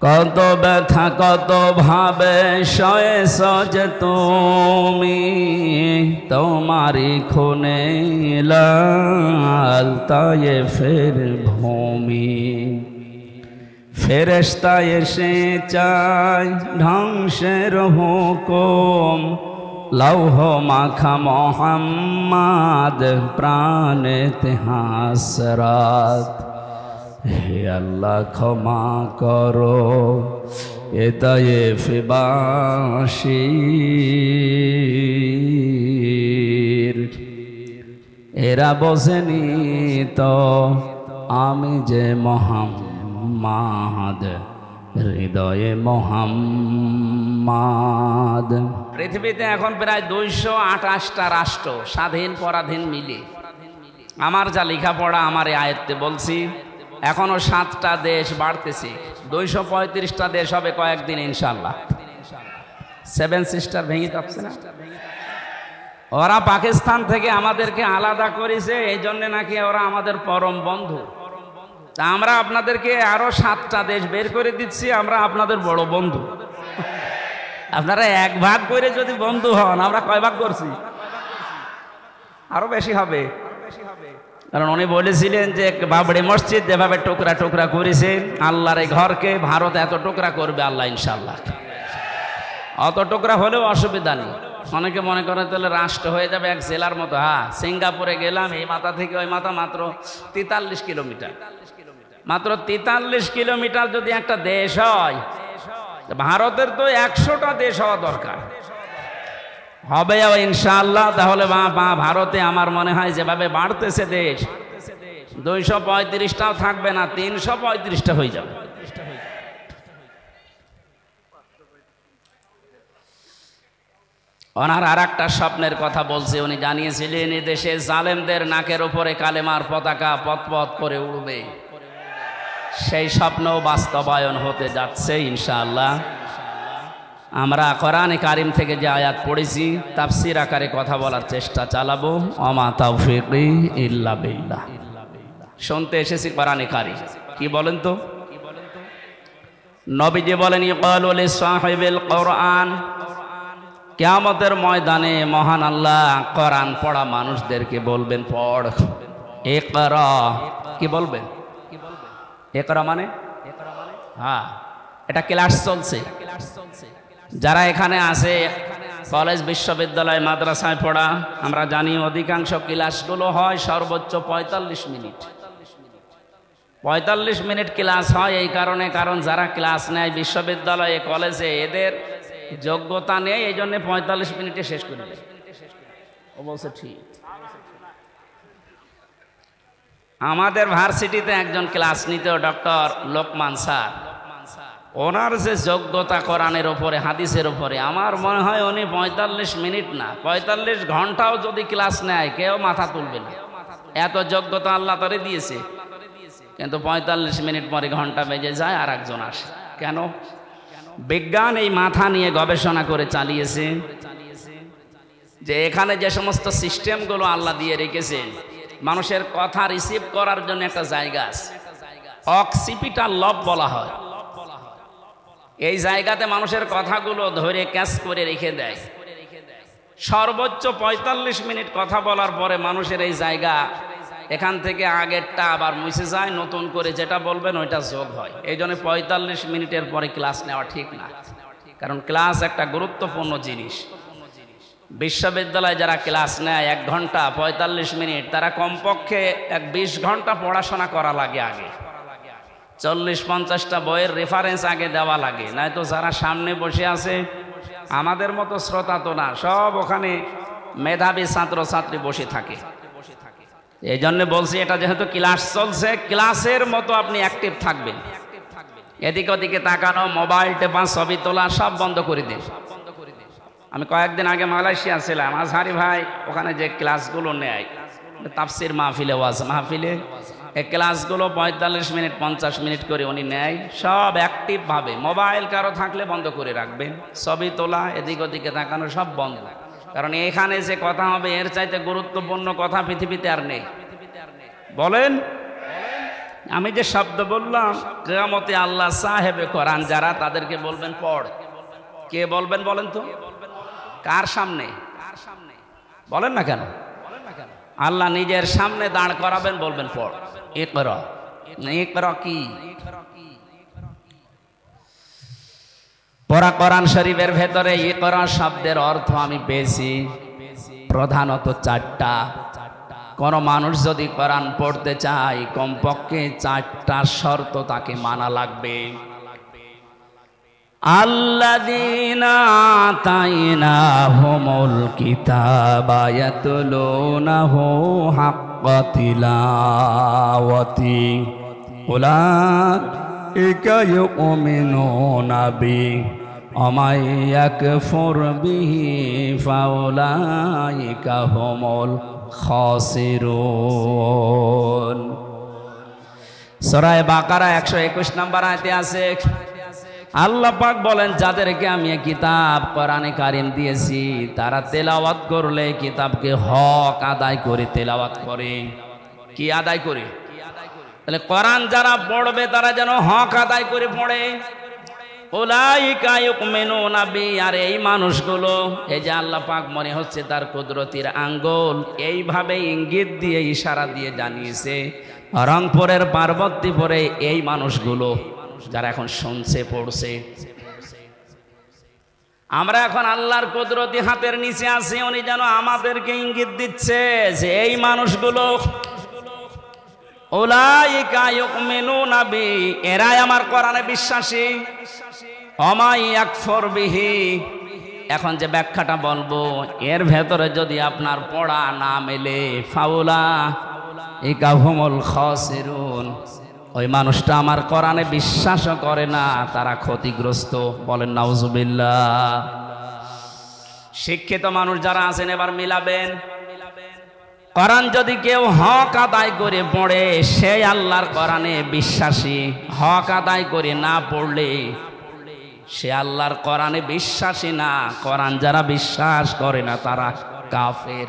কত ব্যথা কত ভাবে সয়ে সজে তুমি, তোমারি খুনে লাল তায়েফের ভূমি। ফেরেশতা এসে চায় ধ্বংসের হুকুম, লৌহ মাখা মোহাম্মদ প্রাণেতে হাসরাত। হে আল্লাহ ক্ষমা করো এ তায়েফবাসীর, এরা বোঝেনি তো আমি যে মোহাম্মদ, হৃদয়ে মোহাম্মদ। পৃথিবীতে এখন প্রায় 228টা রাষ্ট্র, স্বাধীন পরাধীন মিলে। আমার যা লেখাপড়া আমার আয়ত্তে বলছি, এখনো 7টা দেশ বাড়তেছে, 235টা দেশ হবে কয়েকদিন ইনশাল্লাহ। 7 সিস্টার ভেঙে যাচ্ছে না? ওরা পাকিস্তান থেকে আমাদেরকে আলাদা করেছে, এই জন্য নাকি ওরা আমাদের পরম বন্ধু। তা আমরা আপনাদেরকে আরো 7টা দেশ বের করে দিচ্ছি, আমরা আপনাদের বড় বন্ধু। আপনারা এক ভাগ করে যদি বন্ধু হন, আমরা কয় ভাগ করছি? আরো বেশি হবে। কারণ উনি বলেছিলেন যে বাবরি মসজিদ যেভাবে টুকরা টুকরা করেছে, আল্লাহর এই ঘরকে ভারত এত টুকরা করবে আল্লাহ ইনশাল্লাহ। অত টুকরা হলেও অসুবিধা নেই। অনেকে মনে করে তাহলে রাষ্ট্র হয়ে যাবে এক জেলার মতো। হ্যাঁ, সিঙ্গাপুরে গেলাম, এই মাথা থেকে ওই মাথা মাত্র 43 কিলোমিটার। মাত্র 43 কিলোমিটার যদি একটা দেশ হয়, ভারতের তো 100টা দেশ হওয়া দরকার। হবে ইনশাআল্লাহ। তাহলে ভারতে আমার মনে হয় যেভাবে বাড়তেছে দেশ, 235টাও থাকবে না, 335টা হয়ে যাবে। ওনার আর একটা স্বপ্নের কথা বলছে, উনি জানিয়েছিলেন এই দেশে জালেমদের নাকের উপরে কালেমার পতাকা পথ করে উড়বে। সেই স্বপ্নও বাস্তবায়ন হতে যাচ্ছে ইনশাআল্লাহ। আমরা কোরআনে কারিম থেকে যে আয়াত পড়েছি, তাফসীর আকারে কথা বলার চেষ্টা চালাবো। ওমা তাওফীকি ইল্লা বিল্লাহ। শুনতে এসেছি কোরআনে কারিম কি বলেন তো? নবীজি বলেন, ইকালু লিসাহিবিল কোরআন, কিয়ামতের ময়দানে মহান আল্লাহ কোরআন পড়া মানুষদেরকে বলবেন, পড়। ইকরা, কি বলবেন? ইকরা মানে? হ্যাঁ, এটা ক্লাস চলছে। যারা এখানে আছে কলেজ বিশ্ববিদ্যালয় মাদ্রাসায় পড়া, আমরা জানি অধিকাংশ ক্লাসগুলো হয় সর্বোচ্চ 45 মিনিট। 45 মিনিট ক্লাস হয় এই কারণে, কারণ যারা ক্লাস নেয় বিশ্ববিদ্যালয়ে কলেজে এদের যোগ্যতা নেই, এই জন্য 45 মিনিটে শেষ করে দেয়। ও বলছে ঠিক। আমাদের ভার্সিটিতে একজন ক্লাস নিত, ডক্টর লোকমান স্যার। ওনার যে যোগ্যতা কোরআনের ওপরে, হাদিসের ওপরে, আমার মনে হয় উনি 45 মিনিট না 45 ঘন্টাও যদি ক্লাস নেয় কেউ মাথা তুলবে না, এত যোগ্যতা আল্লাহ তারে দিয়েছে। কিন্তু 45 মিনিট পরে ঘন্টা বেজে যায় আর একজন আসে। কেন? বিজ্ঞান এই মাথা নিয়ে গবেষণা করে চালিয়েছে যে এখানে যে সমস্ত সিস্টেমগুলো আল্লাহ দিয়ে রেখেছেন, মানুষের কথা রিসিভ করার জন্য একটা জায়গা আছে, অক্সিপিটাল লব বলা হয়। এই জায়গাতে মানুষের কথাগুলো ধরে ক্যাচ করে রেখে দেয়। সর্বোচ্চ 45 মিনিট কথা বলার পরে মানুষের এই জায়গা এখান থেকে আগেরটা আবার মুছে যায়, নতুন করে যেটা বলবেন ওইটা যোগ হয়। এই জন্য 45 মিনিটের পরে ক্লাস নেওয়া ঠিক না, কারণ ক্লাস একটা গুরুত্বপূর্ণ জিনিস। বিশ্ববিদ্যালয়ে যারা ক্লাস নেয় 1 ঘন্টা 45 মিনিট, তারা কমপক্ষে 20 ঘন্টা পড়াশোনা করা লাগে। আগে 40-50টা বইয়ের রেফারেন্স আগে দেওয়া লাগে, নয়তো যারা সামনে বসে আছে আমাদের মতো শ্রোতা তো না, সব ওখানে মেধাবী ছাত্রছাত্রী বসে থাকে। এই জন্য বলছি, এটা যেহেতু ক্লাস চলছে, ক্লাসের মতো আপনি অ্যাক্টিভ থাকবেন। এদিকে ওদিকে তাকানো, মোবাইল টেপা, ছবি তোলা সব বন্ধ করে দিন। আমি কয়েকদিন আগে মালয়েশিয়া ছিলাম, আজহারি ভাই ওখানে যে ক্লাসগুলো নেয়, তাফসির মাহফিলে, ওয়াজ মাহফিলে, এই ক্লাসগুলো 45 মিনিট 50 মিনিট করে উনি নেয়, সব অ্যাক্টিভ ভাবে। মোবাইল কারো থাকলে বন্ধ করে রাখবেন, ছবি তোলা, এদিক ওদিকে তাকানো সব বন্ধ। কারণ এখানে যে কথা হবে এর চাইতে গুরুত্বপূর্ণ কথা পৃথিবীতে আর নেই। বলেন, আমি যে শব্দ বললাম, কিয়ামতে আল্লাহ সাহেবে কোরআন যারা, তাদেরকে বলবেন পড়। কে বলবেন বলেন তো? কার সামনে বলেন না কেন? আল্লাহ নিজের সামনে দাঁড় করাবেন, বলবেন পড়। ইকরা। ইকরা কি? পড়া। কোরআন শরীফের ভেতরে ইকরা শব্দের অর্থ আমি পেয়েছি প্রধানত চারটা। কোন মানুষ যদি কোরআন পড়তে চায়, কমপক্ষে চারটা শর্ত তাকে মানা লাগবে। আল্লাযীনা আতাইনাহুমুল কিতাবা ইয়াতলুনাহু হাক্কা তিলাওয়াতি উলাইকা ইউমিনুনা বিহি ওয়া মান ইয়াকফুর বিহি ফাউলাইকা হুমুল খাসিরুন। সূরা বাকারা 121 নম্বর আয়াতে আছে, আল্লাহ পাক বলেন, যাদেরকে আমি কিতাব কোরআনে কারিম দিয়েছি, তারা তেলাওয়াত করলে কিতাবকে হক আদায় করে তেলাওয়াত করে। কি আদায় করে? তাহলে কোরআন যারা পড়বে তারা যেন হক আদায় করে পড়ে। উলাইকা ইউমিনুনা বিহি, আর এই মানুষগুলো, এই যে আল্লাহ পাক মনে হচ্ছে তার কুদরতির আঙ্গুল এইভাবে ইঙ্গিত দিয়ে ইশারা দিয়ে জানিয়েছে, রংপুরের পার্বতীপুরে এই মানুষগুলো যারা এখন শুনছে পড়ছে, আমরা এখন আল্লাহর কুদরতি হাতের নিচে আছি, উনি যেন আমাদেরকে ইঙ্গিত দিচ্ছে যে এই মানুষগুলো, উলাইকা ইউমিনুনা বিহি, এরাই আমার কোরআনে বিশ্বাসী। ওয়া মান ইয়াকফুর বিহি, এখন যে ব্যাখ্যাটা বলবো এর ভেতরে যদি আপনার পড়া না মেলে, ফাউলাইকা হুমুল খাসিরুন, ওই মানুষটা আমার কোরআনে বিশ্বাসও করে না, তারা ক্ষতিগ্রস্ত। বলেন নাউজুবিল্লাহ। শিক্ষিত মানুষ যারা আছেন এবার মিলাবেন, কোরআন যদি কেউ হক আদায় করে পড়ে সে আল্লাহর কোরআনে বিশ্বাসী, হক আদায় করে না পড়লে সে আল্লাহর কোরআনে বিশ্বাসী না। কোরআন যারা বিশ্বাস করে না তারা কাফের।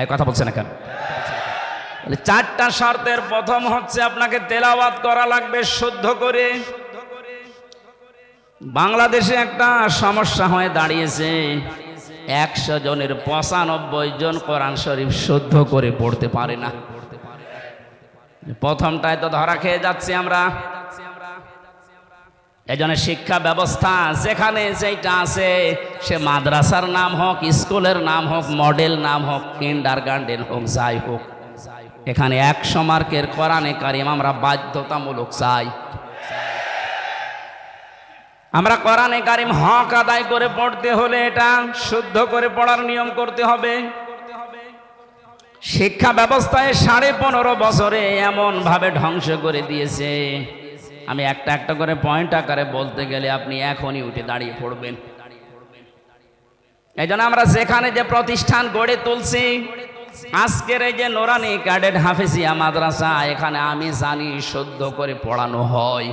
এই কথা বলছে না কেন? চারটা শর্তের প্রথম হচ্ছে আপনাকে তেলাওয়াত করা লাগবে শুদ্ধ করে। বাংলাদেশে একটা সমস্যা হয়ে দাঁড়িয়েছে, 100 জনের 95 জন কোরআন শরীফ শুদ্ধ করে পড়তে পারে না। প্রথমটায় তো ধরা খেয়ে যাচ্ছে আমরা। এজন্য শিক্ষা ব্যবস্থা যেখানে যেটা আছে, সে মাদ্রাসার নাম হোক, স্কুলের নাম হোক, মডেল নাম হোক, কিন্ডারগার্টেন হোক, যাই হোক, এখানে 100 মার্কের কোরআনে কারিম আমরা বাধ্যতামূলক চাই। আমরা কোরআনে কারিম হক আদায় করে পড়তে হলে এটা শুদ্ধ করে পড়ার নিয়ম করতে হবে। শিক্ষা ব্যবস্থায় 15.5 বছরে এমন ভাবে ধ্বংস করে দিয়েছে, আমি একটা একটা করে পয়েন্ট আকারে বলতে গেলে আপনি এখনই উঠে দাঁড়িয়ে পড়বেন। এই জন্য আমরা যেখানে যে প্রতিষ্ঠান গড়ে তুলছি, আজকের এই যে নোরানি ক্যাডেট হাফেজিয়া মাদ্রাসা, এখানে আমি জানি শুদ্ধ করে পড়ানো হয়।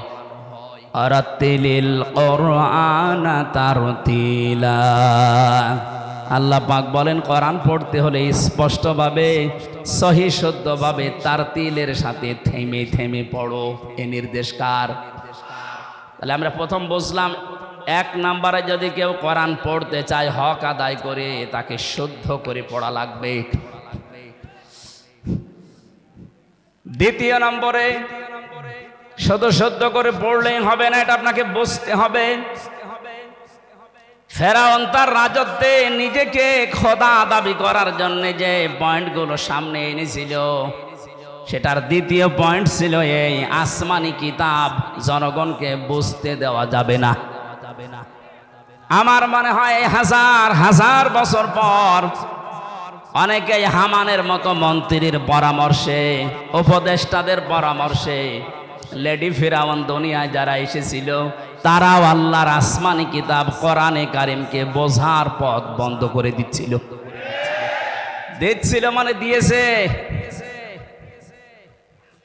আরাতিলিল কোরআন তারতিলা, আল্লাহ পাক বলেন কোরআন পড়তে হলে স্পষ্টভাবে, সহি শুদ্ধভাবে, তারতিলের সাথে থেমে থেমে পড়ো, এ নির্দেশ কার? তাহলে আমরা প্রথম বুঝলাম, 1 নম্বরে যদি কেউ কোরআন পড়তে চায় হক আদায় করে, তাকে শুদ্ধ করে পড়া লাগবে। দ্বিতীয় নম্বরে, শুধু শুদ্ধ করে পড়লেই হবে না, এটা আপনাকে বুঝতে হবে। ফেরাউন তার রাজত্বে নিজেকে খোদা দাবি করার জন্য যে পয়েন্টগুলো সামনে এনেছিল, সেটার দ্বিতীয় পয়েন্ট ছিল এই, আসমানি কিতাব জনগণকে বুঝতে দেওয়া যাবে না। আমার মনে হয় 1000 বছর পর অনেকেই হামানের মতো মন্ত্রীর পরামর্শে, উপদেষ্টাদের পরামর্শে, লেডি ফিরাউন দুনিয়ায় যারা এসেছিল, তারাও আল্লাহর আসমানি কিতাব কোরআনে কারিমকে বোঝার পথ বন্ধ করে দিচ্ছিল। মানে দিয়েছে।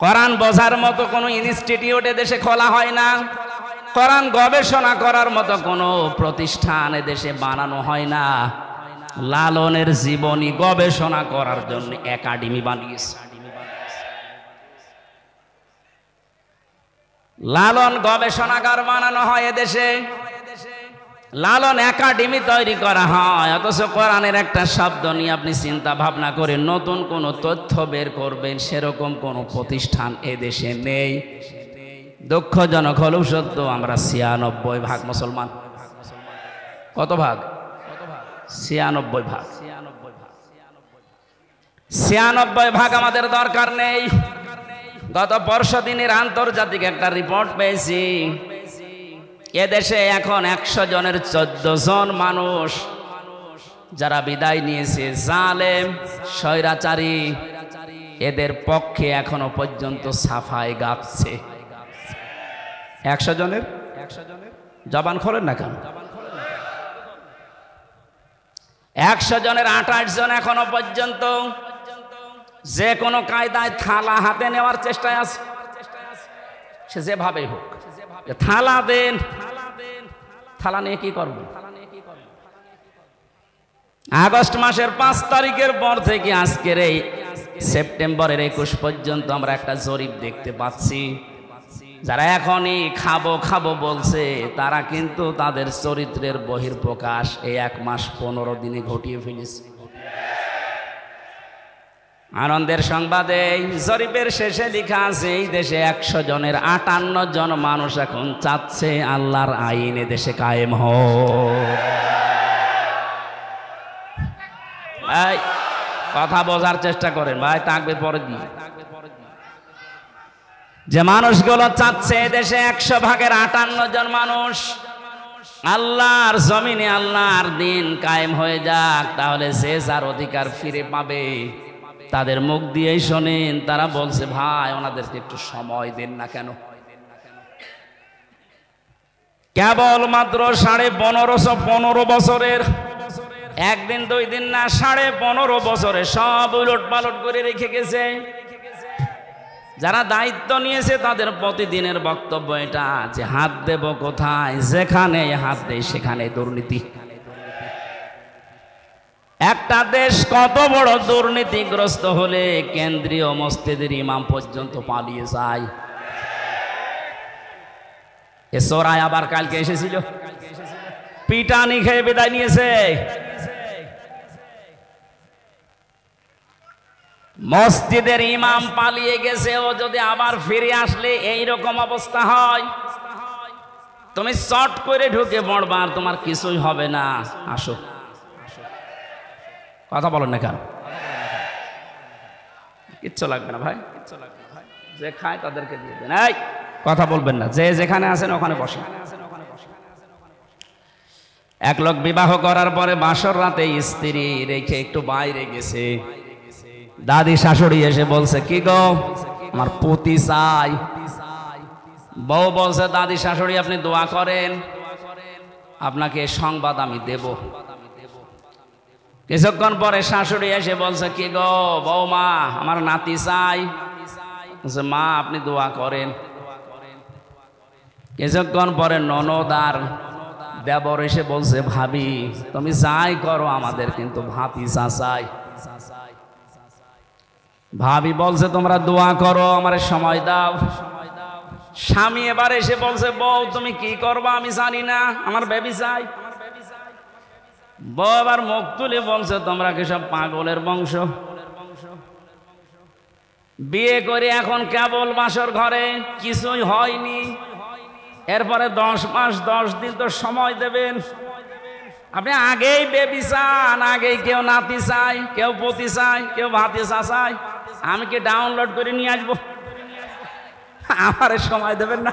কোরআন বোঝার মতো কোনো ইনস্টিটিউট দেশে খোলা হয় না, কোরআন গবেষণা করার মতো কোনো প্রতিষ্ঠান দেশে বানানো হয় না। লালনের জীবনী গবেষণা করার জন্য একাডেমি বানিয়েছে। লালন গবেষণাগার বানানো হয় এদেশে, লালন একাডেমি তৈরি করা হয়, অথচ কোরআনের একটা শব্দ নিয়ে আপনি চিন্তা ভাবনা করে নতুন কোন তথ্য বের করবেন সেরকম কোন প্রতিষ্ঠান এদেশে নেই। দুঃখজনক হলেও সত্য, আমরা ৯৬% মুসলমান। কত ভাগ? ৯৬%। ৯৬% আমাদের দরকার নেই। গত পরশু দিনের আন্তর্জাতিক একটা রিপোর্ট পেয়েছি, এদেশে এখন ১০০ জনের ১৪ জন মানুষ যারা বিদায় নিয়েছে, জালেম স্বৈরাচারী, এদের পক্ষে এখনো পর্যন্ত সাফাই গাচ্ছে। ১০০ জনের জবান খোলেন না কেন? ১০০ জনের ২৮ জন এখনো পর্যন্ত যে কোনো কায়দায় থালা হাতে নেওয়ার চেষ্টায় আছে। সে যেভাবেই হোক, থালা দেন। থালা নিয়ে কি করব? আগস্ট মাসের ৫ তারিখের পর থেকে আজকের এই সেপ্টেম্বরের ২১ পর্যন্ত আমরা একটা জরিপ দেখতে পাচ্ছি, যারা এখনই খাবো খাবো বলছে তারা কিন্তু তাদের চরিত্রের বহিঃপ্রকাশ এই ১ মাস ১৫ দিনে ঘটিয়ে ফেলেছে। আনন্দের সংবাদে জরিপের শেষে লেখা আছে, এই দেশে ১০০ জনের ৫৮ জন মানুষ এখন চাচ্ছে আল্লাহর আইন এ দেশে কায়েম হোক। ভাই কথা বোঝার চেষ্টা করেন ভাই, তাকবীর পরে দিন। যে মানুষগুলো চাচ্ছে এদেশে ১০০ ভাগের ৫৮ জন মানুষ আল্লাহর জমিনে আল্লাহর দিন কায়েম হয়ে যাক, তাহলে সে যার অধিকার ফিরে পাবে। তাদের মুখ দিয়েই শোনেন, তারা বলছে ভাই ওনাদেরকে একটু সময় দেন না কেন? কেবল মাত্র ১৫১৫ বছরের, একদিন ২ দিন না, ১৫.৫ বছরে সব উলট পালট করে রেখে গেছে। যারা দায়িত্ব নিয়েছে তাদের প্রতিদিনের বক্তব্য এটা যে হাত দেব কোথায়, যেখানে হাত দেয় সেখানে দুর্নীতি। একটা দেশ কত বড় দুর্নীতিগ্রস্ত হলে কেন্দ্রীয় মসজিদের ইমাম পর্যন্ত পালিয়ে যায়। এ চোরাই আবার কালকে এসেছিল, পিটানি খেয়ে বিদায় নিয়েছে। মসজিদের ইমাম পালিয়ে গেছে, ও যদি আবার ফিরে আসলে এই রকম অবস্থা হয়, তুমি চট করে ঢুকে পড়বা, আর তোমার কিছুই হবে না। আসো, কথা বলেন না কেন? কিচ্ছু লাগবে না ভাই, যে খায় তাদেরকে দিয়ে দেন। এই কথা বলবেন না, যে যেখানে আছেন ওখানে বসেন। এক লোক বিবাহ করার পরে বাসর রাতে স্ত্রী রেখে একটু বাইরে গেছে। দাদি শাশুড়ি এসে বলছে, কি গো আমার পতি চাই। বউ বলছে, দাদি শাশুড়ি আপনি দোয়া করেন, আপনাকে সংবাদ আমি দেব। কিছুক্ষণ পরে শাশুড়ি এসে বলছে, কি গো বৌমা আমার নাতি চাই। বলছে, মা আপনি দোয়া করেন। কিছুক্ষণ পরে ননদ আর দেবর এসে বলছে, ভাবি তুমি যাই করো আমাদের কিন্তু ভাতিজা চাই। ভাবি বলছে, তোমরা দোয়া করো, আমার সময় দাও। স্বামী এবার এসে বলছে, বউ তুমি কি করবা আমি জানি না, আমার বেবি চাই। বউ আবার মুখ তুলে বলছে, তোমরা কি সব পাগলের বংশ? বিয়ে করে এখন কেবল বাসর ঘরে, কিছুই হয়নি। এরপরে ১০ মাস ১০ দিন তো সময় দেবেন। আপনি আগেই বেবি চান, আগেই কেউ নাতি চাই, কেউ পতি চাই, কেউ ভাতিজা চাই। আমি কি ডাউনলোড করে নিয়ে আসবো? আমার সময় দেবেন না?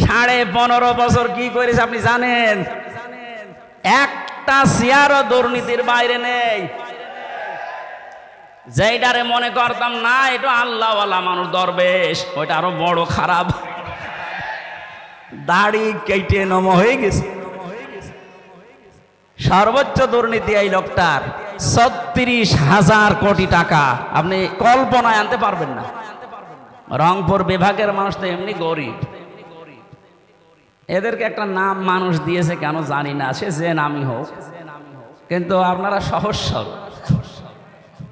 ১৫.৫ বছর কি করেছে আপনি জানেন? একটা চেয়ারও দুর্নীতির বাইরে নেই। যেইটারে মনে করতাম না এটা আল্লাহওয়ালা মানুষ দরবেশ, ওইটা আরো বড় খারাপ। দাড়ি কেটে নম হয়ে গেছে। সর্বোচ্চ দুর্নীতি এই লোকটার ৩৬,০০০ কোটি টাকা, আপনি কল্পনায় আনতে পারবেন না। রংপুর বিভাগের মানুষ তো এমনি গরিব, এদেরকে একটা নাম মানুষ দিয়েছে কেন জানি না, সে যে নামই হোক, কিন্তু আপনারা সহজ সরল,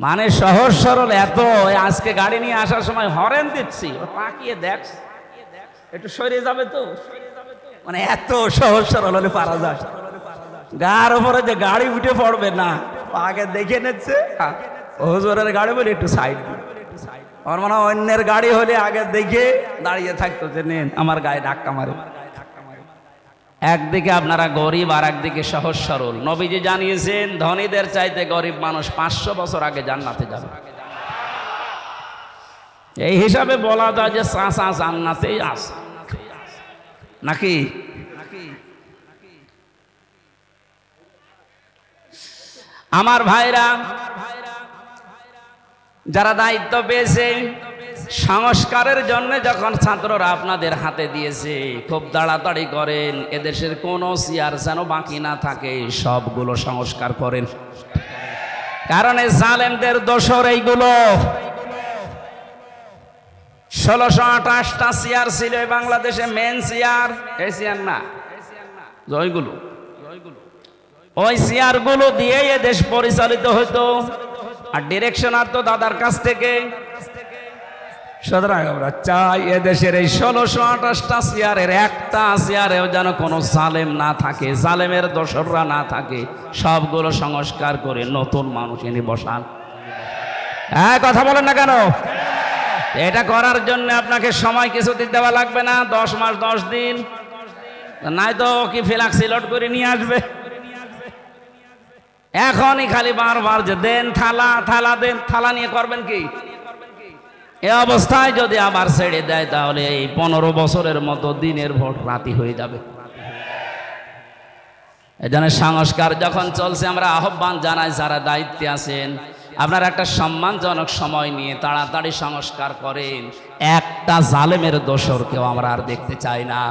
মানে সহজ সরল এত। আজকে গাড়ি নিয়ে আসার সময় হরেন দিচ্ছি, তাকিয়ে দেখ একটু সরে যাবে তো, মানে এত সহজ সরল হলে পারা যায়। গার উপরে যে গাড়ি উঠে পড়বে না, আগে দেখে নিচ্ছে হুজুরের গাড়ি বলে একটু সাইড দিন। আমার মনে হয় অন্যের গাড়ি হলে আগে দেখে দাঁড়িয়ে থাকতো যে নেন আমার গায়ে ধাক্কা মারে। একদিকে আপনারা গরিব আর একদিকে সহজ সরল। নবীজি জানিয়েছেন ধনীদের চাইতে গরিব মানুষ 500 বছর আগে জান্নাতে যাবে। এই হিসাবে বলা যায় যে চাচা জান্নাতেই আছে নাকি? আমার ভাইরা যারা দায়িত্ব পেয়েছে সংস্কারের জন্য, যখন ছাত্ররা আপনাদের হাতে দিয়েছে খুব তাড়াতাড়ি করেন, এদেশের কোনো চেয়ার যেন বাকি না থাকে, সবগুলো সংস্কার করেন। কারণ এই জালেমদের দোসর এইগুলো। 1628টা চেয়ার ছিল বাংলাদেশে, মেন চেয়ার এই চেয়ার না, জয়গুলো ওই চেয়ারগুলো দিয়ে এ দেশ পরিচালিত হতো। আর ডিরেকশন আর তো দাদার কাছ থেকে। সুতরাং আমরা চাই এদেশের এই 1628টা চেয়ারের একটা চেয়ারেও যেন কোনো জালেম না থাকে, জালেমের দোসররা না থাকে, সবগুলো সংস্কার করে নতুন মানুষ এনে বসান। হ্যাঁ, কথা বলেন না কেন? এটা করার জন্য আপনাকে সময় কিছুদিন দেওয়া লাগবে না, 10 মাস 10 দিন, নাই তো কি ফ্লাক্স লোড করে নিয়ে আসবে। এখনই খালি বারবার যে দেন থালা, থালা দেন, থালা নিয়ে করবেন কি? এ অবস্থায় যদি আবার ছেড়ে দেয় তাহলে এই 15 বছরের মতো দিনের ভোট রাতি হয়ে যাবে। এজন্য সংস্কার যখন চলছে আমরা আহ্বান জানাই যারা দায়িত্বে আছেন, আপনারা একটা সম্মানজনক সময় নিয়ে তাড়াতাড়ি সংস্কার করেন। একটা জালেমের দোসরকেও আমরা আর দেখতে চাই না।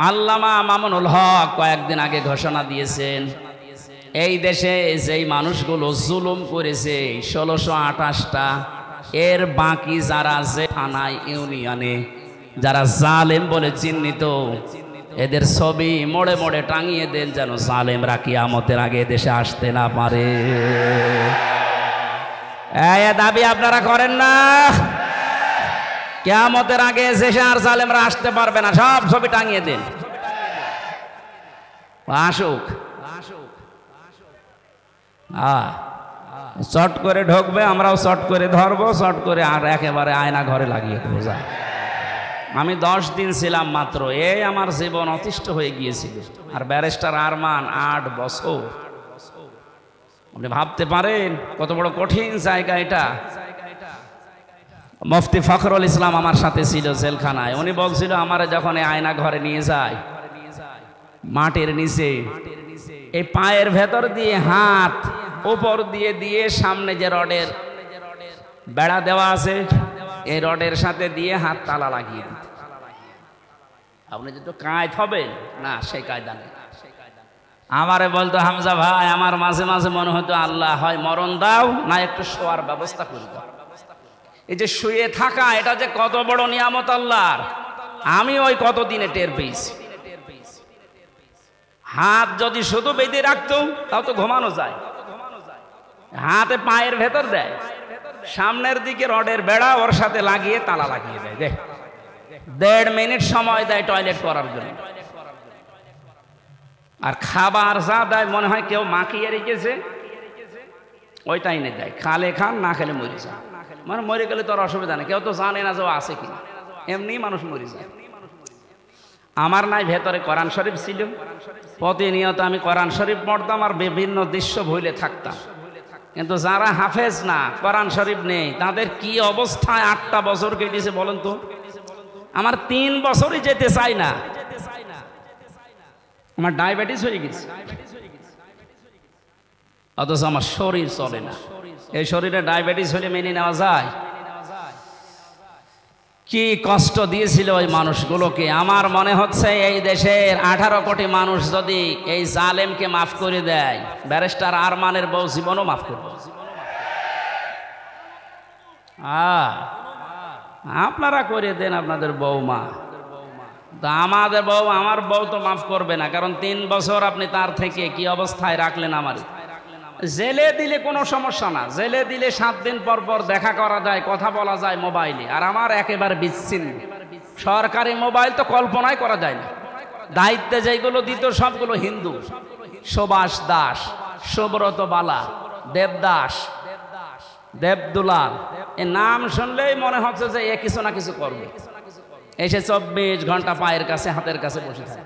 আল্লামা মামুনুল হক কয়েকদিন আগে ঘোষণা দিয়েছেন, এই দেশে যেই মানুষগুলো জুলুম করেছে 1628টা, এর বাকি যারা আছে থানায় ইউনিয়নে যারা জালেম বলে চিহ্নিত, এদের ছবি মোড়ে মোড়ে টাঙিয়ে দেন, যেন জালেমরা কিয়ামতের আগে দেশে আসতে না পারে। এই দাবি আপনারা করেন না? কিয়ামতের আগে দেশে আর জালেমরা আসতে পারবে না, সব ছবি টাঙিয়ে দেন। আসুক, চট করে ঢুকবে, আমরাও চট করে ধরবো, চট করে আর একেবারে আয়না ঘরে লাগিয়ে দেবো। আমি 10 দিন ছিলাম মাত্র, এই আমার জীবন অতিষ্ঠ হয়ে গিয়েছিল। আর ব্যারিস্টার আরমান 8 বছর। আপনি ভাবতে পারেন কত বড় কঠিন জায়গা এটা। মুফতি ফখরুল ইসলাম আমার সাথে ছিল জেলখানায়। উনি বলছিল আমার যখন এই আয়না ঘরে নিয়ে যায়, মাটির নিচে এই পায়ের ভেতর দিয়ে হাত উপর দিয়ে দিয়ে সামনে যে রডের বেড়া দেওয়া আছে, এই রডের সাথে দিয়ে হাত তালা লাগিয়ে দিত। আপনি যেটা কায়দ হবেন না, সেই কায়দা নেই। আমারে বলতো, হামজা ভাই, আমার মাঝে মাঝে মনে হতো আল্লাহ হয় মরণ দাও, না একটু শোয়ার ব্যবস্থা করে দাও। এই যে শুয়ে থাকা, এটা যে কত বড় নিয়ামত আল্লাহর, আমি ওই কতদিনে টের পেয়েছি। হাত যদি শুধু বেঁধে রাখতো তাও তো ঘুমানো যায়। হাতে পায়ের ভেতর দেয়, সামনের দিকে রডের বেড়া ওর সাথে লাগিয়ে তালা লাগিয়ে দেয়। দেখ, 1.5 মিনিট সময় দেয় টয়লেট করার জন্য। আর খাবার যা দেয় মনে হয় কেউ মাখিয়ে রেখেছে, ওইটাই এনে দেয়। খালে খান, না খেলে মরে যায়। মানে মরে গেলে তো আর অসুবিধা নেই, কেউ তো জানে না যে ও আছে কিনা, এমনি মানুষ মরে যায়। আমার নাই ভেতরে কোরআন শরীফ ছিল, প্রতিনিয়ত আমি কোরআন শরীফ পড়তাম আর বিভিন্ন দৃশ্য ভুলে থাকতাম। কিন্তু যারা হাফেজ না, কোরআন শরীফ নেই, তাদের কি অবস্থায় 8টা বছর কেটেছে বলেন তো। আমার 3 বছরই যেতে চাই না, আমার ডায়াবেটিস হয়ে গেছে, অথচ আমার শরীর চলে না। এই শরীরে ডায়াবেটিস হলে মেনে নেওয়া যায়? কি কষ্ট দিয়েছিল ওই মানুষগুলোকে। আমার মনে হচ্ছে এই দেশের 18 কোটি মানুষ যদি এই জালেমকে মাফ করে দেয়, ব্যারিস্টার আরমানের বউ জীবনও মাফ করবে। আপনারা করে দেন আপনাদের বউমা, আমাদের বউ, আমার বউ তো মাফ করবে না। কারণ 3 বছর আপনি তার থেকে কি অবস্থায় রাখলেন। আমার জেলে দিলে কোনো সমস্যা না, জেলে দিলে 7 দিন পর পর দেখা করা যায়, কথা বলা যায় মোবাইলে। আর আমার একেবারে বিচ্ছিন্ন। সরকারি মোবাইল তো কল্পনাই করা যায় না। দায়িত্বে যেগুলো দিত সবগুলো হিন্দু, সুভাষ দাস, সুব্রত বালা, দেবদাস, দেবদুলাল, এ নাম শুনলেই মনে হচ্ছে যে এ কিছু না কিছু করবে। এসে 24 ঘন্টা পায়ের কাছে হাতের কাছে বসে থাকে।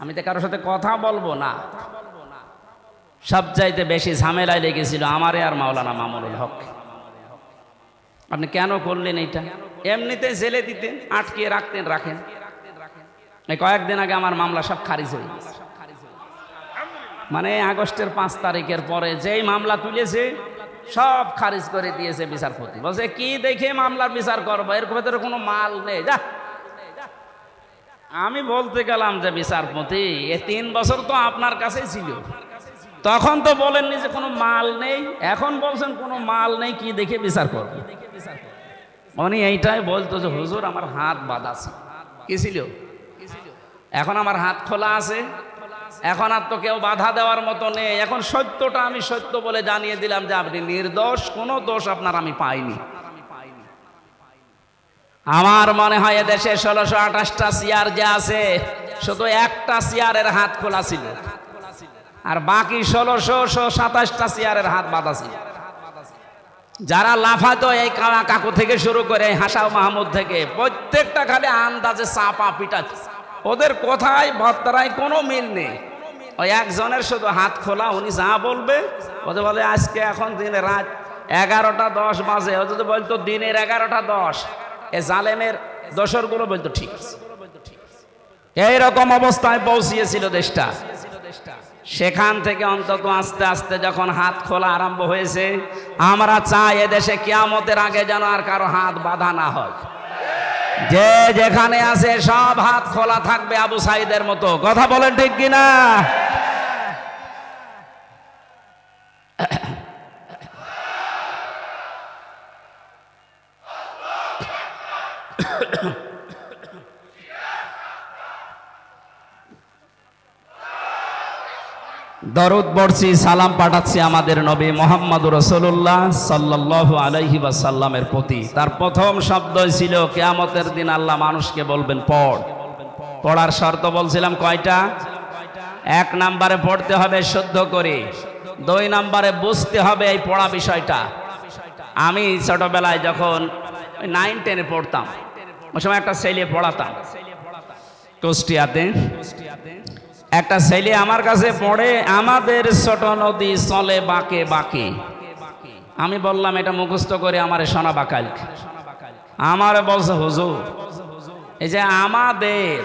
আমি তো কারোর সাথে কথা বলবো না। সবচাইতে বেশি ঝামেলায় লেগেছিল আমারে আর মাওলানা মামুনুল হক। আপনি কেন করলেন এইটা? এমনিতে জেলে দিতেন, আটকিয়ে রাখেন। এই কয়েকদিন আগে আমার মামলা সব খারিজ হয়ে গেছে। মানে আগস্টের 5 তারিখের পরে যেই মামলা তুলেছে সব খারিজ করে দিয়েছে বিচারপতি। বলছে কি দেখে মামলার বিচার করবো, এর ভেতরে কোনো মাল নেই। যা, আমি বলতে গেলাম যে বিচারপতি এ 3 বছর তো আপনার কাছেই ছিল, তখন তো বলেননি যে কোনো মাল নেই, এখন বলছেন কোনো মাল নেই, কি দেখে বিচার করবো? উনি এইটাই বলতো যে হুজুর আমার হাত বাঁধা ছিল। কি ছিল? এখন আমার হাত খোলা আছে, এখন আর তো কেউ বাধা দেওয়ার মতো নেই। এখন সত্যটা আমি সত্য বলে জানিয়ে দিলাম যে আপনি নির্দোষ, কোনো দোষ আপনার আমি পাইনি। আমার মনে হয় এদেশে 1628টা চেয়ার যে আছে, শুধু একটা চেয়ারের হাত খোলা ছিল, আর বাকি 1627টা চেয়ারের হাত বাঁধা ছিল। যারা লাফাতো এই কাকু থেকে শুরু করে হাসাও মাহমুদ থেকে, প্রত্যেকটা খালি আন্দাজে চাপা পিটা, ওদের কথায় বার্তায় কোনো মিল নেই। ওই একজনের শুধু হাত খোলা, উনি যা বলবে ওদের বলে আজকে এখন দিনে রাত 11টা 10 বাজে, ও যদি বলতো দিনের 11টা 10, এ জালেমের দোসরগুলো বলতো ঠিক আছে। এইরকম অবস্থায় পৌঁছিয়েছিল দেশটা। সেখান থেকে অন্তত আস্তে আস্তে যখন হাত খোলা আরম্ভ হয়েছে, আমরা চাই এদেশে কিয়ামতের আগে যেন আর কারো হাত বাঁধা না হয়। যে যেখানে আছে সব হাত খোলা থাকবে আবু সাইদের মতো। কথা বলেন ঠিক কিনা? দরুদ পড়ছি, সালাম পাঠাচ্ছি আমাদের নবী মুহাম্মদুর রাসূলুল্লাহ সাল্লাল্লাহু আলাইহি ওয়াসাল্লামের প্রতি। তার প্রথম শব্দ ছিল কিয়ামতের দিন আল্লাহ মানুষকে বলবেন পড়। পড়ার শর্ত বলছিলাম কয়টা? 1 নম্বরে পড়তে হবে শুদ্ধ করে, 2 নম্বরে বুঝতে হবে এই পড়া বিষয়টা। আমি ছোটবেলায় যখন 9-10 পড়তাম, ওই সময় একটা ছেলে পড়াতাম কুষ্টিয়াতে। একটা ছেলে আমার কাছে পড়ে, আমাদের ছোট নদী চলে বাঁকে বাঁকে। আমি বললাম এটা মুখস্থ করে আমার শোনা বাকাল। আমার বলছে হুজুর এই যে আমাদের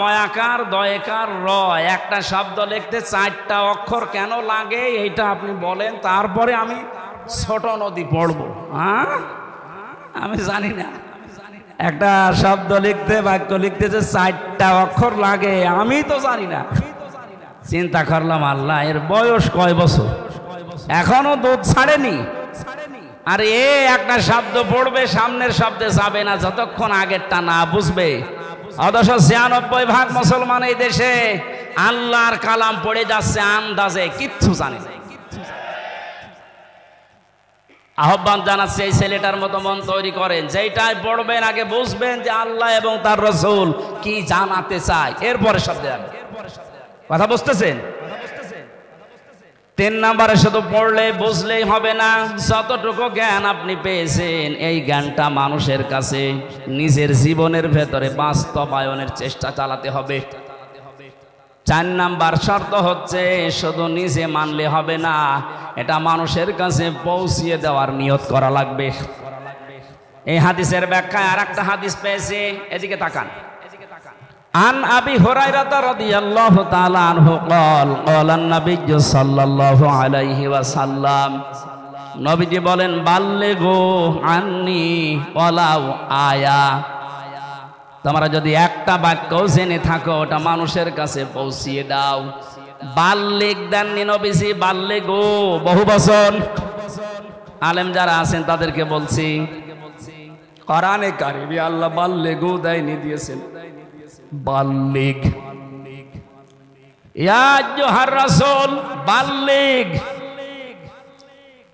ময়াকার দয়কার র একটা শব্দ লিখতে 4টা অক্ষর কেন লাগে এইটা আপনি বলেন, তারপরে আমি ছোট নদী পড়বো। আমি জানি না একটা শব্দ লিখতে, বাক্য লিখতে যে 4টা অক্ষর লাগে, আমি তো জানি না। চিন্তা করলাম আল্লাহ এর বয়স কয় বছর, এখনো দুধ ছাড়েনি, আর এ একটা শব্দ পড়বে সামনের শব্দে যাবে না যতক্ষণ আগেরটা না বুঝবে। অথচ 96% মুসলমান এই দেশে আল্লাহর কালাম পড়ে যাচ্ছে আন্দাজে, কিচ্ছু জানে না। আহ্বান জানাচ্ছে এই ছেলেটার মতো মন তৈরি করেন, যেটাই পড়বেন আগে বুঝবেন যে আল্লাহ এবং তার রাসূল কি জানাতে চায়, এরপরে শব্দ যাবে। কথা বুঝতেছেন? 3 নম্বরে শুধু পড়লে বুঝলেই হবে না, যতটুকু জ্ঞান আপনি পেয়েছেন এই জ্ঞানটা মানুষের কাছে নিজের জীবনের ভেতরে বাস্তবায়নের চেষ্টা চালাতে হবে। 4 নাম্বার শর্ত হচ্ছে শুধু নিজে মানলে হবে না, এটা মানুষের কাছে পৌঁছিয়ে দেওয়ার নিয়ত করা লাগবে। এই হাদিসের ব্যাখ্যায় আরেকটা হাদিস পেয়েছি, এদিকে তাকান। আন আবি হুরায়রা রাদিয়াল্লাহু তাআলা আনহু قال قال النبي সাল্লাল্লাহু আলাইহি ওয়াসাল্লাম, নবীজি বলেন বাল্লিগু আন্নি ওয়ালাউ আয়া। তোমরা যদি একটা বাক্য জেনে থাকো ওটা মানুষের কাছে পৌঁছিয়ে দাও। বাল্লিগ দেননি নবীজি, বাল্লিগু বহু বচন। আলেম যারা আছেন তাদেরকে বলছি, কোরআনে কারিমে আল্লাহ বাল্লিগু দেয়নি, দিয়েছেন বাল্লিগ। ইয়া আইয়ুহার রাসূল বাল্লিগ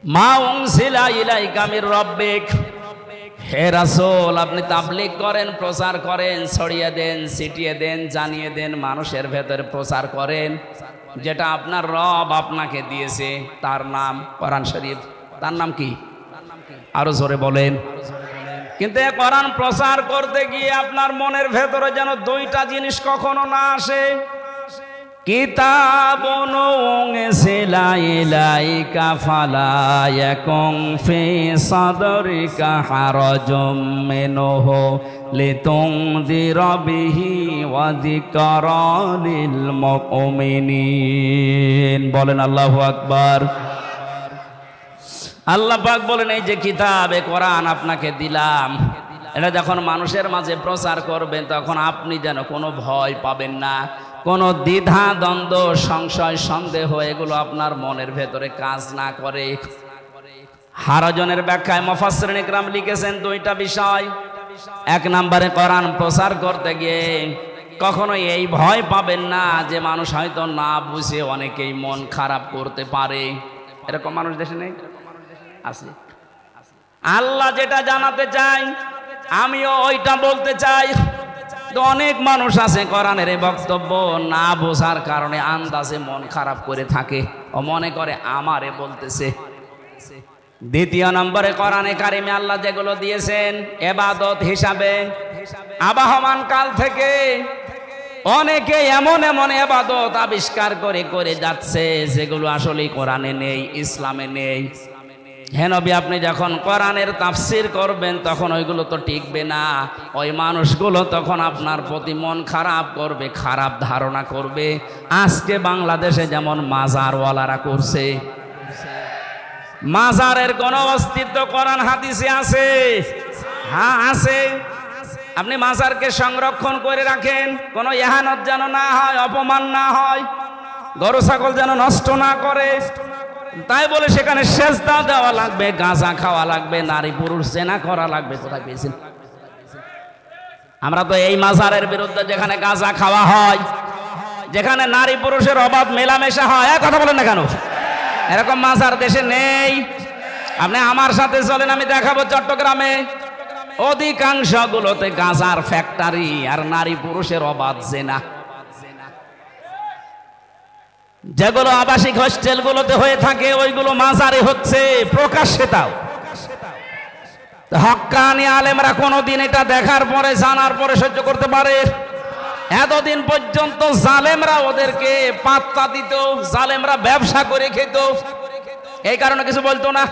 মা উনজিলা ইলাইকা মির রাব্বিক, হে রাসূল, আপনি তাবলীগ করেন, প্রচার করেন, ছড়িয়ে দেন, ছিটিয়ে দেন, জানিয়ে দেন, মানুষের ভেতরে প্রচার করেন যেটা আপনার রব আপনাকে দিয়েছে, তার নাম কোরআন শরীফ। তার নাম কি? আরো জোরে বলেন। কিন্তু এই কোরআন প্রচার করতে গিয়ে আপনার মনের ভেতরে যেন দুইটা জিনিস কখনো না আসে। কিতাবুন উনজিলা ইলাইকা ফালা ইয়াকুন ফি সাদরিকা হারাজুম মিনহু লিতুনযিরা বিহি ওয়া যিকরা লিল মুমিনিন। বলেন আল্লাহু আকবার। আল্লাহ পাক বলেন, এই যে কিতাবে কোরআন আপনাকে দিলাম, এটা যখন মানুষের মাঝে প্রচার করবেন তখন আপনি যেন কোনো ভয় পাবেন না, কোনো দ্বিধা দ্বন্দ্ব সংশয় সন্দেহ এগুলো আপনার মনের ভেতরে কাজ না করে। হারাজনের ব্যাখ্যায় মুফাসসিরিন ইকরাম লিখেছেন দুইটা বিষয়। এক নম্বরে, কোরআন প্রচার করতে গিয়ে কখনো এই ভয় পাবেন না যে মানুষ হয়তো না বুঝে অনেকেই মন খারাপ করতে পারে। এরকম মানুষ দেশে নেই? আছে। আল্লাহ যেটা জানাতে চাই আমিও ওইটা বলতে চাই। তো অনেক মানুষ আছে কোরআনের এই বক্তব্য না বোঝার কারণে আন্দাজে মন খারাপ করে থাকে ও মনে করে আমারে বলতেছে। দ্বিতীয় নম্বরে, কোরআনে কারিমে আল্লাহ যেগুলো দিয়েছেন ইবাদত হিসাবে আবাহমান কাল থেকে অনেকে এমন এমন ইবাদত আবিষ্কার করে করে যাচ্ছে যেগুলো আসলে কোরআনে নেই, ইসলামে নেই। হে নবী, আপনি যখন কোরআনের তাফসীর করবেন তখন ওইগুলো তো টিকবে না। ওই মানুষগুলো তখন আপনার প্রতি মন খারাপ করবে, খারাপ ধারণা করবে। আজকে বাংলাদেশে যেমন মাজারওয়ালারা করছে। মাজারের কোন অস্তিত্ব কোরআন হাদিসে আছে? হ্যাঁ আছে। আপনি মাজারকে সংরক্ষণ করে রাখেন, কোনো ইহানত যেন না হয়, অপমান না হয়, গরু ছাগল যেন নষ্ট না করে। তাই বলে সেখানে সেজদা দেওয়া লাগবে, গাঁজা খাওয়া লাগবে, নারী পুরুষ জেনা করা লাগবে? কোথায় পেয়েছেন? আমরা তো এই মাজারের বিরুদ্ধে। যেখানে গাঁজা খাওয়া হয়, যেখানে নারী পুরুষের অবাধ মেলামেশা হয়, কথা বলেন না কেন? এরকম মাজার দেশে নেই। আপনি আমার সাথে চলেন, আমি দেখাবো চট্টগ্রামে অধিকাংশ গুলোতে গাঁজার ফ্যাক্টরি আর নারী পুরুষের অবাধ জেনা। যেগুলো আবাসিক হোস্টেল গুলোতে হয়ে থাকে ওইগুলো মাজারে হচ্ছে প্রকাশ্যে। তাও হক্কানি আলেমরা কোনদিন এটা দেখার পরে জানার পরে সহ্য করতে পারে? এতদিন পর্যন্ত জালেমরা ওদেরকে পাত্তা দিত, জালেমরা ব্যবসা করে খেত, এই কারণে কিছু বলতো না।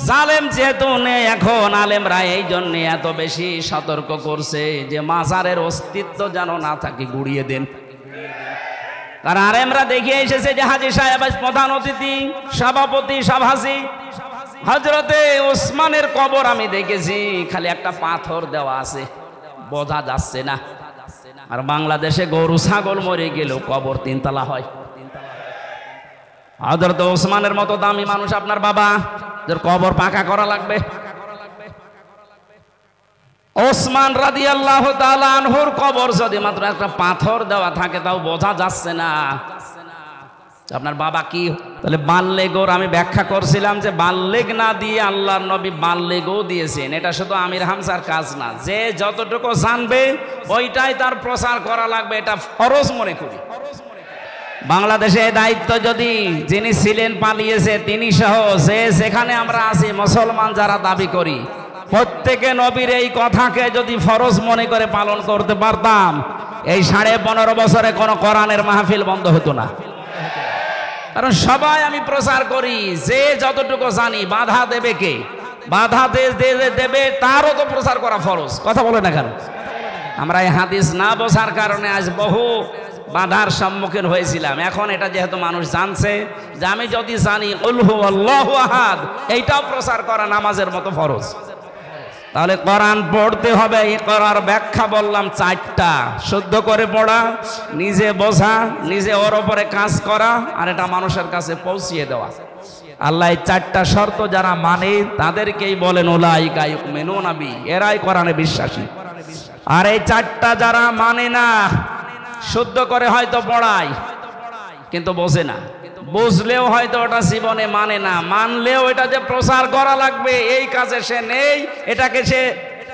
জালেম যেহেতু নেই এখন, আলেমরা এই জন্য এত বেশি সতর্ক করছে যে মাজারের অস্তিত্ব যেন না থাকে, গুড়িয়ে দেন। কারণ আলেমরা দেখিয়ে এসেছে যে হাজী সাহেব প্রধান অতিথি, সভাপতি, সভাসী হযরতে ওসমানের কবর আমি দেখেছি, খালি একটা পাথর দেওয়া আছে, বোঝা যাচ্ছে না। আর বাংলাদেশে গরু ছাগল মরে গেলেও কবর তিনতলা হয়। হযরতে ওসমানের মতো দামি মানুষ আপনার বাবা, যার কবর পাকা করা লাগবে। ওসমান রাদিয়াল্লাহু তাআলা আনহুর কবর যদি মাত্র একটা পাথর দেওয়া থাকে তাও বোঝা যাচ্ছে না আপনার বাবা কি। তাহলে বাল্লেগোর আমি ব্যাখ্যা করছিলাম যে বাল্লেগ না দিয়ে আল্লাহর নবী বাল্লেগও দিয়েছেন। এটা শুধু আমির হামজার কাজ না, যে যতটুকু জানবে ওইটাই তার প্রচার করা লাগবে, এটা ফরজ মনে করি। বাংলাদেশে এই দায়িত্ব যদি যিনি ছিলেন পালিয়েছে তিনি সহ যে যেখানে আমরা আছি মুসলমান যারা দাবি করি, প্রত্যেকে নবীর এই কথাকে যদি ফরজ মনে করে পালন করতে পারতাম, এই 15.5 বছরে কোনো কোরআনের মাহফিল বন্ধ হতো না। কারণ সবাই আমি প্রচার করি, যে যতটুকু জানি বাধা দেবে কে? বাধা দেবে তারও তো প্রচার করা ফরজ। কথা বলে না কেন? আমরা এই হাদিস না বোঝার কারণে আজ বহু বাধার সম্মুখীন হয়েছিলাম। এখন এটা যেহেতু মানুষ জানছে যে আমি যদি জানি কুল হুয়াল্লাহু আহাদ, এইটাও প্রচার করা নামাজের মতো ফরজ। তাহলে কোরআন পড়তে হবে। এই করার ব্যাখ্যা বললাম 4টা: শুদ্ধ করে পড়া, নিজে বোঝা, নিজে ওর উপরে কাজ করা, আর এটা মানুষের কাছে পৌঁছিয়ে দেওয়া। আল্লাহ এই 4টা শর্ত যারা মানে তাদেরকেই বলেন উলাইকা ইউমিনুনা বি, এরাই কোরআনে বিশ্বাসী। আর এই 4টা যারা মানে না, শুদ্ধ করে হয়তো পড়ায় কিন্তু বোঝে না, বুঝলেও হয়তো ওটা জীবনে মানে না, মানলেও এটা যে প্রচার করা লাগবে এই কাজে সে নেই, এটাকে সে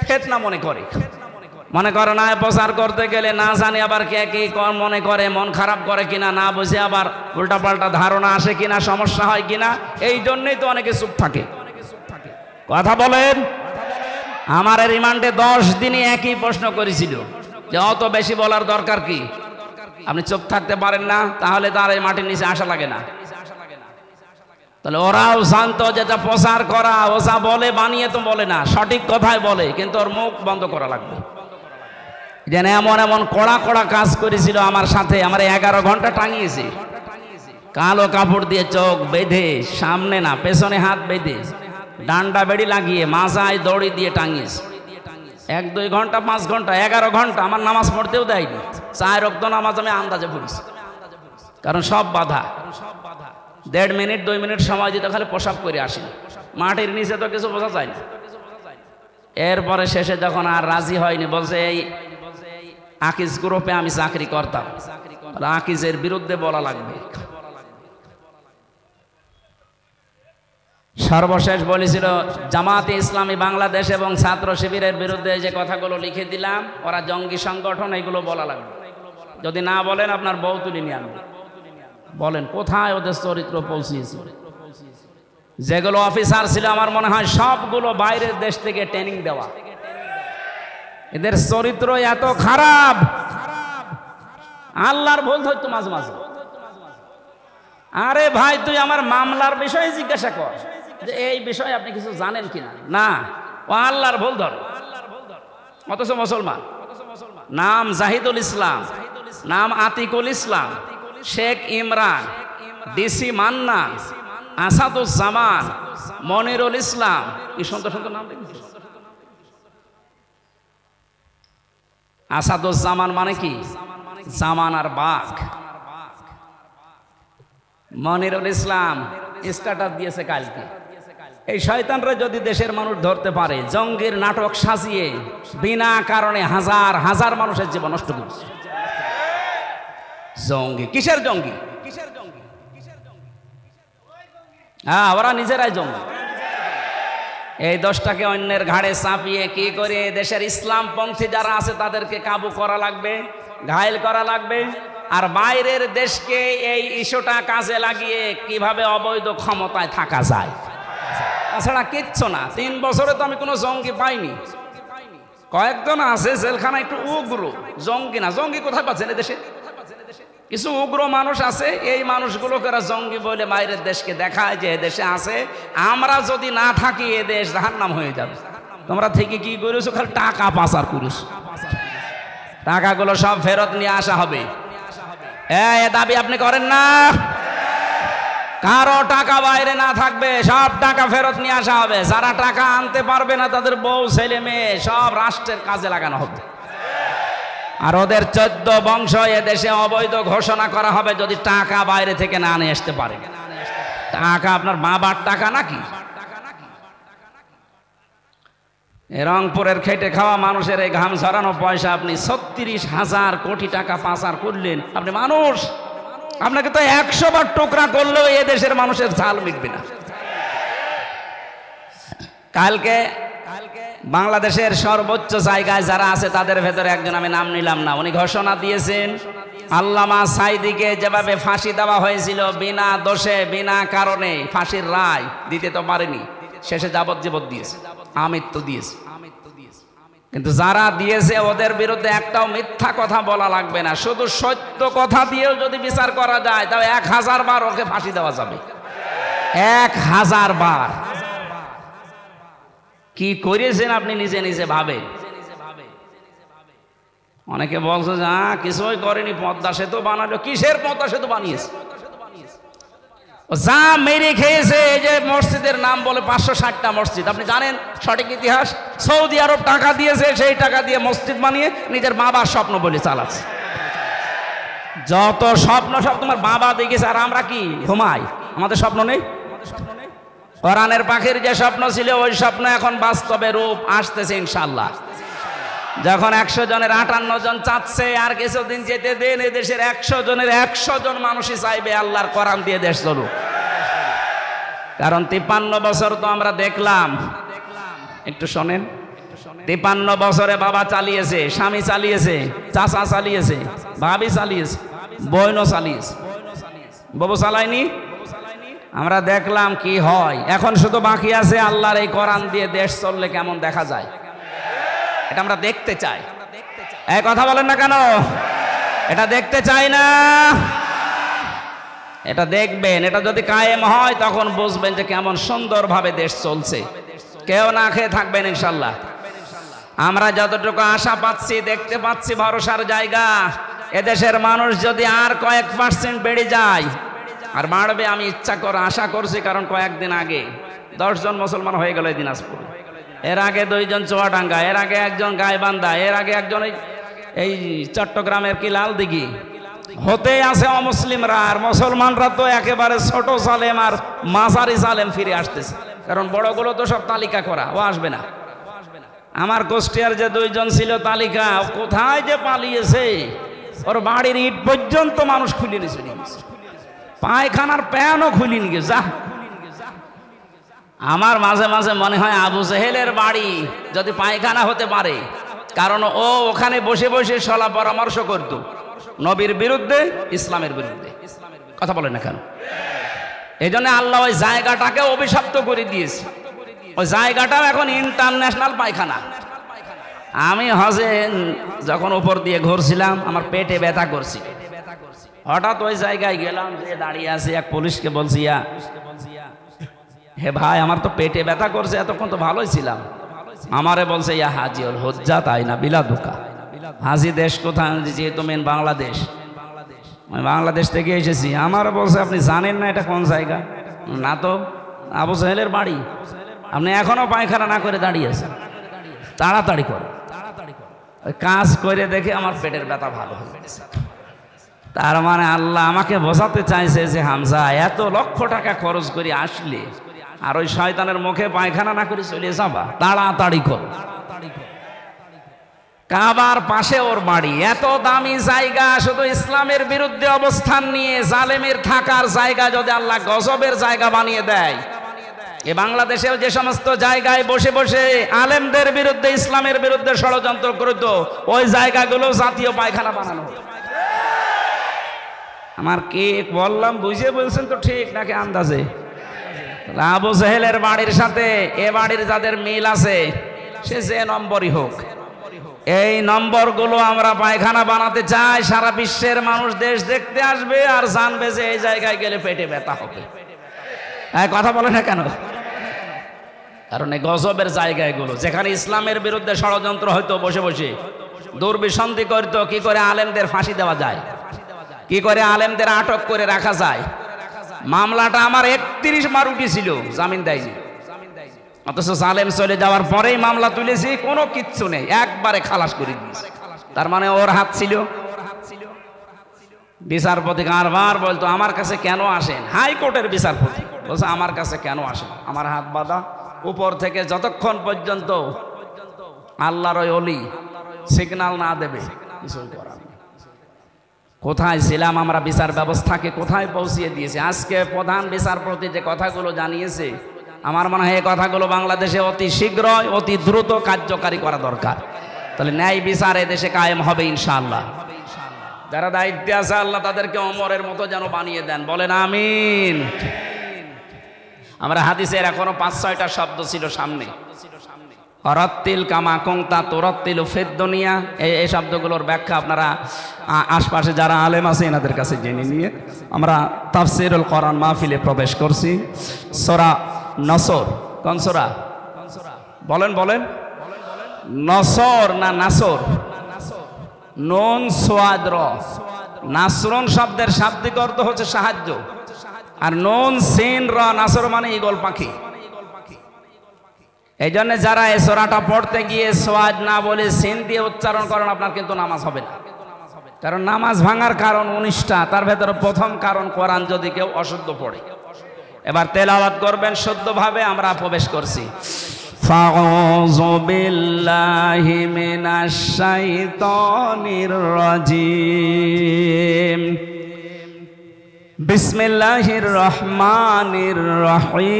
ফিতনা মনে করে। মনে করে না প্রচার করতে গেলে না জানি আবার কে কি মনে করে, মন খারাপ করে কিনা, না বুঝে আবার উল্টাপাল্টা ধারণা আসে কিনা, সমস্যা হয় কিনা, এই জন্যই তো অনেকে চুপ থাকে। কথা বলেন। আমার রিমান্ডে 10 দিনই একই প্রশ্ন করেছিল যে অত বেশি বলার দরকার কি, আপনি চুপ থাকতে পারেন না, তাহলে তার এই মাটির নিচে আসা লাগে না। তাহলে ওরাও জানতো যেটা প্রচার করা, ও যা বলে বানিয়ে তো বলে না, সঠিক কথাই বলে, কিন্তু ওর মুখ বন্ধ করা লাগবে। যেন এমন এমন কড়া কড়া কাজ করেছিল আমার সাথে, আমার 11 ঘন্টা টাঙিয়েছে, কালো কাপড় দিয়ে চোখ বেঁধে, সামনে না পেছনে হাত বেঁধে, ডান্ডা বেড়ি লাগিয়ে মাজায় দড়ি দিয়ে টাঙিয়েছে। 1-2 ঘন্টা 5 ঘন্টা 11 ঘন্টা আমার নামাজ পড়তেও দেয়নি। 4 ওয়াক্ত নামাজ আমি আন্দাজে পড়েছি, কারণ সব বাধা। 1.5 মিনিট 2 মিনিট সময় দিতে খালি প্রসাব করে আসি, মাটির নিচে তো কিছু বোঝা যায় না। এরপরে শেষে যখন আর রাজি হয়নি, বলছে এই আকিজ গ্রুপে আমি চাকরি করতাম, আকিজের বিরুদ্ধে বলা লাগবে। সর্বশেষ বলেছিল জামাতে ইসলামী বাংলাদেশ এবং ছাত্র শিবিরের বিরুদ্ধে যে কথাগুলো লিখে দিলাম, ওরা জঙ্গি সংগঠন, এগুলো বলা লাগবে। যদি না বলেন আপনার বউ তুলে নিয়ে আনবে। বলেন কোথায় ওদের চরিত্র পৌঁছিয়েছে? যেগুলো অফিসার ছিল আমার মনে হয় সবগুলো বাইরের দেশ থেকে ট্রেনিং দেওয়া। এদের চরিত্র এত খারাপ, আল্লাহর ভুল ধরতো মাঝে মাঝে। আরে ভাই তুই আমার মামলার বিষয়ে জিজ্ঞাসা কর যে এই বিষয়ে আপনি কিছু জানেন কিনা, না ও আল্লাহর ভুল ধরে। অথচ মুসলমান, নাম জাহিদুল ইসলাম, নাম আতিকুল ইসলাম, শেখ ইমরান, ডিসি মান্না, আসাদুজ্জামান, মনিরুল ইসলাম, কি সুন্দর সুন্দর নাম দেখেছি। আসাদুজ্জামান মানে কি? জামানার বাঘ। মনিরুল ইসলাম স্ট্যাটাস দিয়েছে কালকে, এই শয়তানরা যদি দেশের মানুষ ধরতে পারে, জঙ্গির নাটক সাজিয়ে বিনা কারণে হাজার হাজার মানুষের জীবন নষ্ট করছে। জঙ্গি কিসের জঙ্গি? হ্যাঁ, ওরা নিজেরাই জঙ্গি। এই দোষটাকে অন্যের ঘাড়ে চাপিয়ে কি করে দেশের ইসলামপন্থী যারা আছে তাদেরকে কাবু করা লাগবে, ঘায়েল করা লাগবে, আর বাইরের দেশকে এই ইস্যুটা কাজে লাগিয়ে কিভাবে অবৈধ ক্ষমতায় থাকা যায়। তাছাড়া কিচ্ছু না। 3 বছরে তো আমি কোনো জঙ্গি পাইনি। কয়েকজন আছে জেলখানা একটু উগ্র, জঙ্গি না। জঙ্গি কোথায় পাচ্ছেন দেশে? কিছু উগ্র মানুষ আছে, এই মানুষগুলোকে জঙ্গি বলে বাইরের দেশকে দেখায় যে দেশে আছে। আমরা যদি না থাকি এ দেশ জাহান্নাম হয়ে যাবে। তোমরা থেকে কি করেছো? খালি টাকা পাচার করেছো। টাকাগুলো সব ফেরত নিয়ে আসা হবে। এ দাবি আপনি করেন না? কারো টাকা বাইরে না থাকবে, সব টাকা ফেরত নিয়ে আসা হবে। যারা টাকা আনতে পারবে না তাদের বউ ছেলে মেয়ে সব রাষ্ট্রের কাজে লাগানো হবে। আর ওদের 14 বংশ এ দেশে অবৈধ ঘোষণা করা হবে যদি টাকা বাইরে থেকে না নিয়ে আসতে পারে। টাকা আপনার বাবার টাকা নাকি? রংপুরের খেটে খাওয়া মানুষের এই ঘাম ঝরানো পয়সা আপনি 36,000 কোটি টাকা পাচার করলেন। আপনি মানুষ, আপনাকে তো 100 বার টুকরা করলেও এ দেশের মানুষের ঝাল মিটবে না। কালকে বাংলাদেশের সর্বোচ্চ জায়গায় যারা আছে তাদের ভেতরে একজন, আমি নাম নিলাম না, উনি ঘোষণা দিয়েছেন আল্লামা সাঈদীকে যেভাবে ফাঁসি দেওয়া হয়েছিল বিনা দোষে বিনা কারণে, ফাঁসির রায় দিতে তো পারেনি, শেষে যাবজ্জীবন দিয়েছে, আমৃত্যু দিয়েছে। কিন্তু যারা দিয়েছে ওদের বিরুদ্ধে একটাও মিথ্যা কথা বলা লাগবে না, শুধু সত্য কথা দিয়েও যদি বিচার করা যায় তাও 1000 বার ওকে ফাঁসি দেওয়া যাবে। 1000 বার। কি করেছেন আপনি নিজে নিজে ভাবে। অনেকে বলছে যে কিছুই করেনি, পদ্মা সেতু বানালো। কিসের পদ্মা সেতু বানিয়েছে? যা মেরে খেয়েছে। এই যে মসজিদের নাম বলে 560টা মসজিদ, আপনি জানেন সঠিক ইতিহাস? সৌদি আরব টাকা দিয়েছে, সেই টাকা দিয়ে মসজিদ বানিয়ে নিজের বাবার স্বপ্ন বলে চালাচ্ছে। যত স্বপ্ন সব তোমার বাবা দেখেছে, আর আমরা কি ঘুমাই? আমাদের স্বপ্ন নেই? কোরআনের পাখির যে স্বপ্ন ছিল ওই স্বপ্ন এখন বাস্তবে রূপ আসতেছে ইনশাআল্লাহ। যখন 100 জনের 58 জন চাচ্ছে আর কিছুদিন যেতে দেন, এই দেশের 100 জনের 100 জন মানুষই চাইবে আল্লাহর কোরআন দিয়ে দেশ চলুক। কারণ 53 বছর তো আমরা দেখলাম, একটু শোনেন, 53 বছরে বাবা চালিয়েছে, স্বামী চালিয়েছে, চাচা চালিয়েছে, ভাবি চালিয়েছে, বোনও চালিয়েছে, বাবু চালায়নি। আমরা দেখলাম কি হয়। এখন শুধু বাকি আছে আল্লাহর এই কোরআন দিয়ে দেশ চললে কেমন দেখা যায়, এটা আমরা দেখতে চাই। এই কথা বলেন না কেন? এটা দেখতে চাই না? এটা দেখবেন, এটা যদি কায়েম হয় তখন বুঝবেন যে কেমন সুন্দরভাবে দেশ চলছে। কেউ না খেয়ে থাকবেন ইনশাল্লাহ। আমরা যতটুকু আশা পাচ্ছি, দেখতে পাচ্ছি ভরসার জায়গা, এদেশের মানুষ যদি আর কয়েক % বেড়ে যায়, আর বাড়বে আমি ইচ্ছা করে আশা করছি, কারণ কয়েকদিন আগে 10 জন মুসলমান হয়ে গেল এই দিনাজপুর, এর আগে 2 জন চুয়াডাঙ্গা, এর আগে 1 জন গাইবান্ধা, এর আগে 1 জন এই চট্টগ্রামের কি লালদিঘি, হতেই আছে অমুসলিমরা। আর মুসলমানরা তো একেবারে ছোট সালেম আর মাঝারি সালেম ফিরে আসতেছে, কারণ বড়গুলো তো সব তালিকা করা, ও আসবে না। আমার কুষ্টিয়ার যে 2 জন ছিল তালিকা, কোথায় যে পালিয়েছে, ওর বাড়ির ইট পর্যন্ত মানুষ খুলে নিয়েছে, পায়খানার প্যানও খুলে নিয়ে যা। আমার মাঝে মাঝে মনে হয় আবু জেহেলের বাড়ি যদি পায়খানা হতে পারে, কারণ ও ওখানে বসে বসে সলা পরামর্শ করত নবীর বিরুদ্ধে, ইসলামের বিরুদ্ধে। কথা বলে না কেন? এই জন্য আল্লাহ ওই জায়গাটাকে অভিশপ্ত করে দিয়েছে। ওই জায়গাটাও এখন ইন্টারন্যাশনাল পায়খানা। আমি হজে যখন উপর দিয়ে ঘুরছিলাম, আমার পেটে ব্যথা করছি, হঠাৎ ওই জায়গায় গেলাম, যে দাঁড়িয়ে আছে এক পুলিশকে বলছি, হে ভাই আমার তো পেটে ব্যথা করছে, এতক্ষণ তো ভালোই ছিলাম। আমারে বলছে, ইয়া হাজি ওল হজ্জা তাই না বিলা দুকা। হাজি দেশ কোথায়? যেহেতু মেন বাংলাদেশ, আমি বাংলাদেশ থেকে এসেছি। আমার বলছে, আপনি জানেন না এটা কোন জায়গা? না তো। আবু জেহেলের বাড়ি, আপনি এখনো পায়খানা না করে দাঁড়িয়ে আছেন, তাড়াতাড়ি করে। কাজ করে দেখে আমার পেটের ব্যথা ভালো হয়ে গেছে। তার মানে আল্লাহ আমাকে বোঝাতে চাইছে যে হামজা, এত লক্ষ টাকা খরচ করে আসলে আর ওই শয়তানের মুখে পায়খানা না করে চলে যাবা, তাড়াতাড়ি কর। কাবার পাশে ওর বাড়ি, এত দামি জায়গা, শুধু ইসলামের বিরুদ্ধে অবস্থান নিয়ে জালেমের থাকার জায়গা যদি আল্লাহ গজবের জায়গা বানিয়ে দেয়, এ বাংলাদেশেও যে সমস্ত জায়গায় বসে বসে আলেমদের বিরুদ্ধে, ইসলামের বিরুদ্ধে ষড়যন্ত্র করত, ওই জায়গাগুলো জাতীয় পায়খানা বানানো। আমার কে বললাম বুঝে বলছেন তো ঠিক নাকি আন্দাজে? আবু জেহেলের বাড়ির সাথে এ বাড়ির যাদের মিল আছে, সে যে নম্বরই হোক, এই নম্বরগুলো আমরা পায়খানা বানাতে চাই। সারা বিশ্বের মানুষ দেশ দেখতে আসবে আর জানবে যে এই জায়গায় গেলে পেটে ব্যথা হবে। কথা বলে না কেন? কারণ এই গজবের জায়গা এগুলো, যেখানে ইসলামের বিরুদ্ধে ষড়যন্ত্র হয়তো বসে বসে দুর্বিসন্ধি করত, কি করে আলেমদের ফাঁসি দেওয়া যায়, কি করে আলেমদের আটক করে রাখা যায়। মামলাটা আমার 31 বার উঠেছিল, জামিন দেয়নি, অথচ জালেম চলে যাওয়ার পরেই মামলা তুলেছি, কোনো কিচ্ছু নেই, একবারে খালাস করে দিয়েছে। তার মানে ওর হাত ছিল। বিচারপতি বারবার বলতো, আমার কাছে কেন আসেন? হাইকোর্টের বিচারপতি বলছে, আমার কাছে কেন আসেন? আমার হাত বাঁধা। উপর থেকে যতক্ষণ পর্যন্ত আল্লাহর ওই ওলি সিগন্যাল না দেবে কিছু করার নেই। কোথায় ছিলাম আমরা? বিচার ব্যবস্থাকে কোথায় পৌঁছিয়ে দিয়েছে। আজকে প্রধান বিচারপতি যে কথাগুলো জানিয়েছে, আমার মনে হয় এই কথাগুলো বাংলাদেশে অতি শীঘ্রই, অতি দ্রুত কার্যকারী করা দরকার। তাহলে ন্যায় বিচার এদেশে কায়েম হবে ইনশাআল্লাহ। যারা দায়িত্বে আছে আল্লাহ তাদেরকে ওমরের মতো যেন বানিয়ে দেন, বলেন আমিন। আমরা হাদিসের এখনো 5-6টা শব্দ ছিল সামনে, অরত্তিল কামা কুনতা তুরাত্তিলু ফিদ দুনিয়া। এই শব্দগুলোর ব্যাখ্যা আপনারা আশপাশে যারা আলেম আছে এনাদের কাছে জেনে নিয়ে আমরা তাফসীরুল কোরআন মাহফিলে প্রবেশ করছি। সূরা নসর, কোন সূরা? বলেন বলেন, নসর না নাসর? নুন সোয়াদ র। নাসরুন শব্দের শাব্দিক অর্থ হচ্ছে সাহায্য, আর নুন সিন র নাসর মানে ঈগল পাখি। এই জন্য যারা এই সূরাটা পড়তে গিয়ে সোয়াদ না বলে সিন দিয়ে উচ্চারণ করেন, আপনার কিন্তু নামাজ হবে না। কারণ নামাজ ভাঙার কারণ 19টা, তার ভেতরে প্রথম কারণ কোরআন যদি কেউ অশুদ্ধ পড়ে। এবার তেলাওয়াত করবেন শুদ্ধভাবে। আমরা প্রবেশ করছি। ফাউযু বিল্লাহি মিনাশ শাইতানির রাজিম। বিসমিল্লাহির রহমানির রহিম।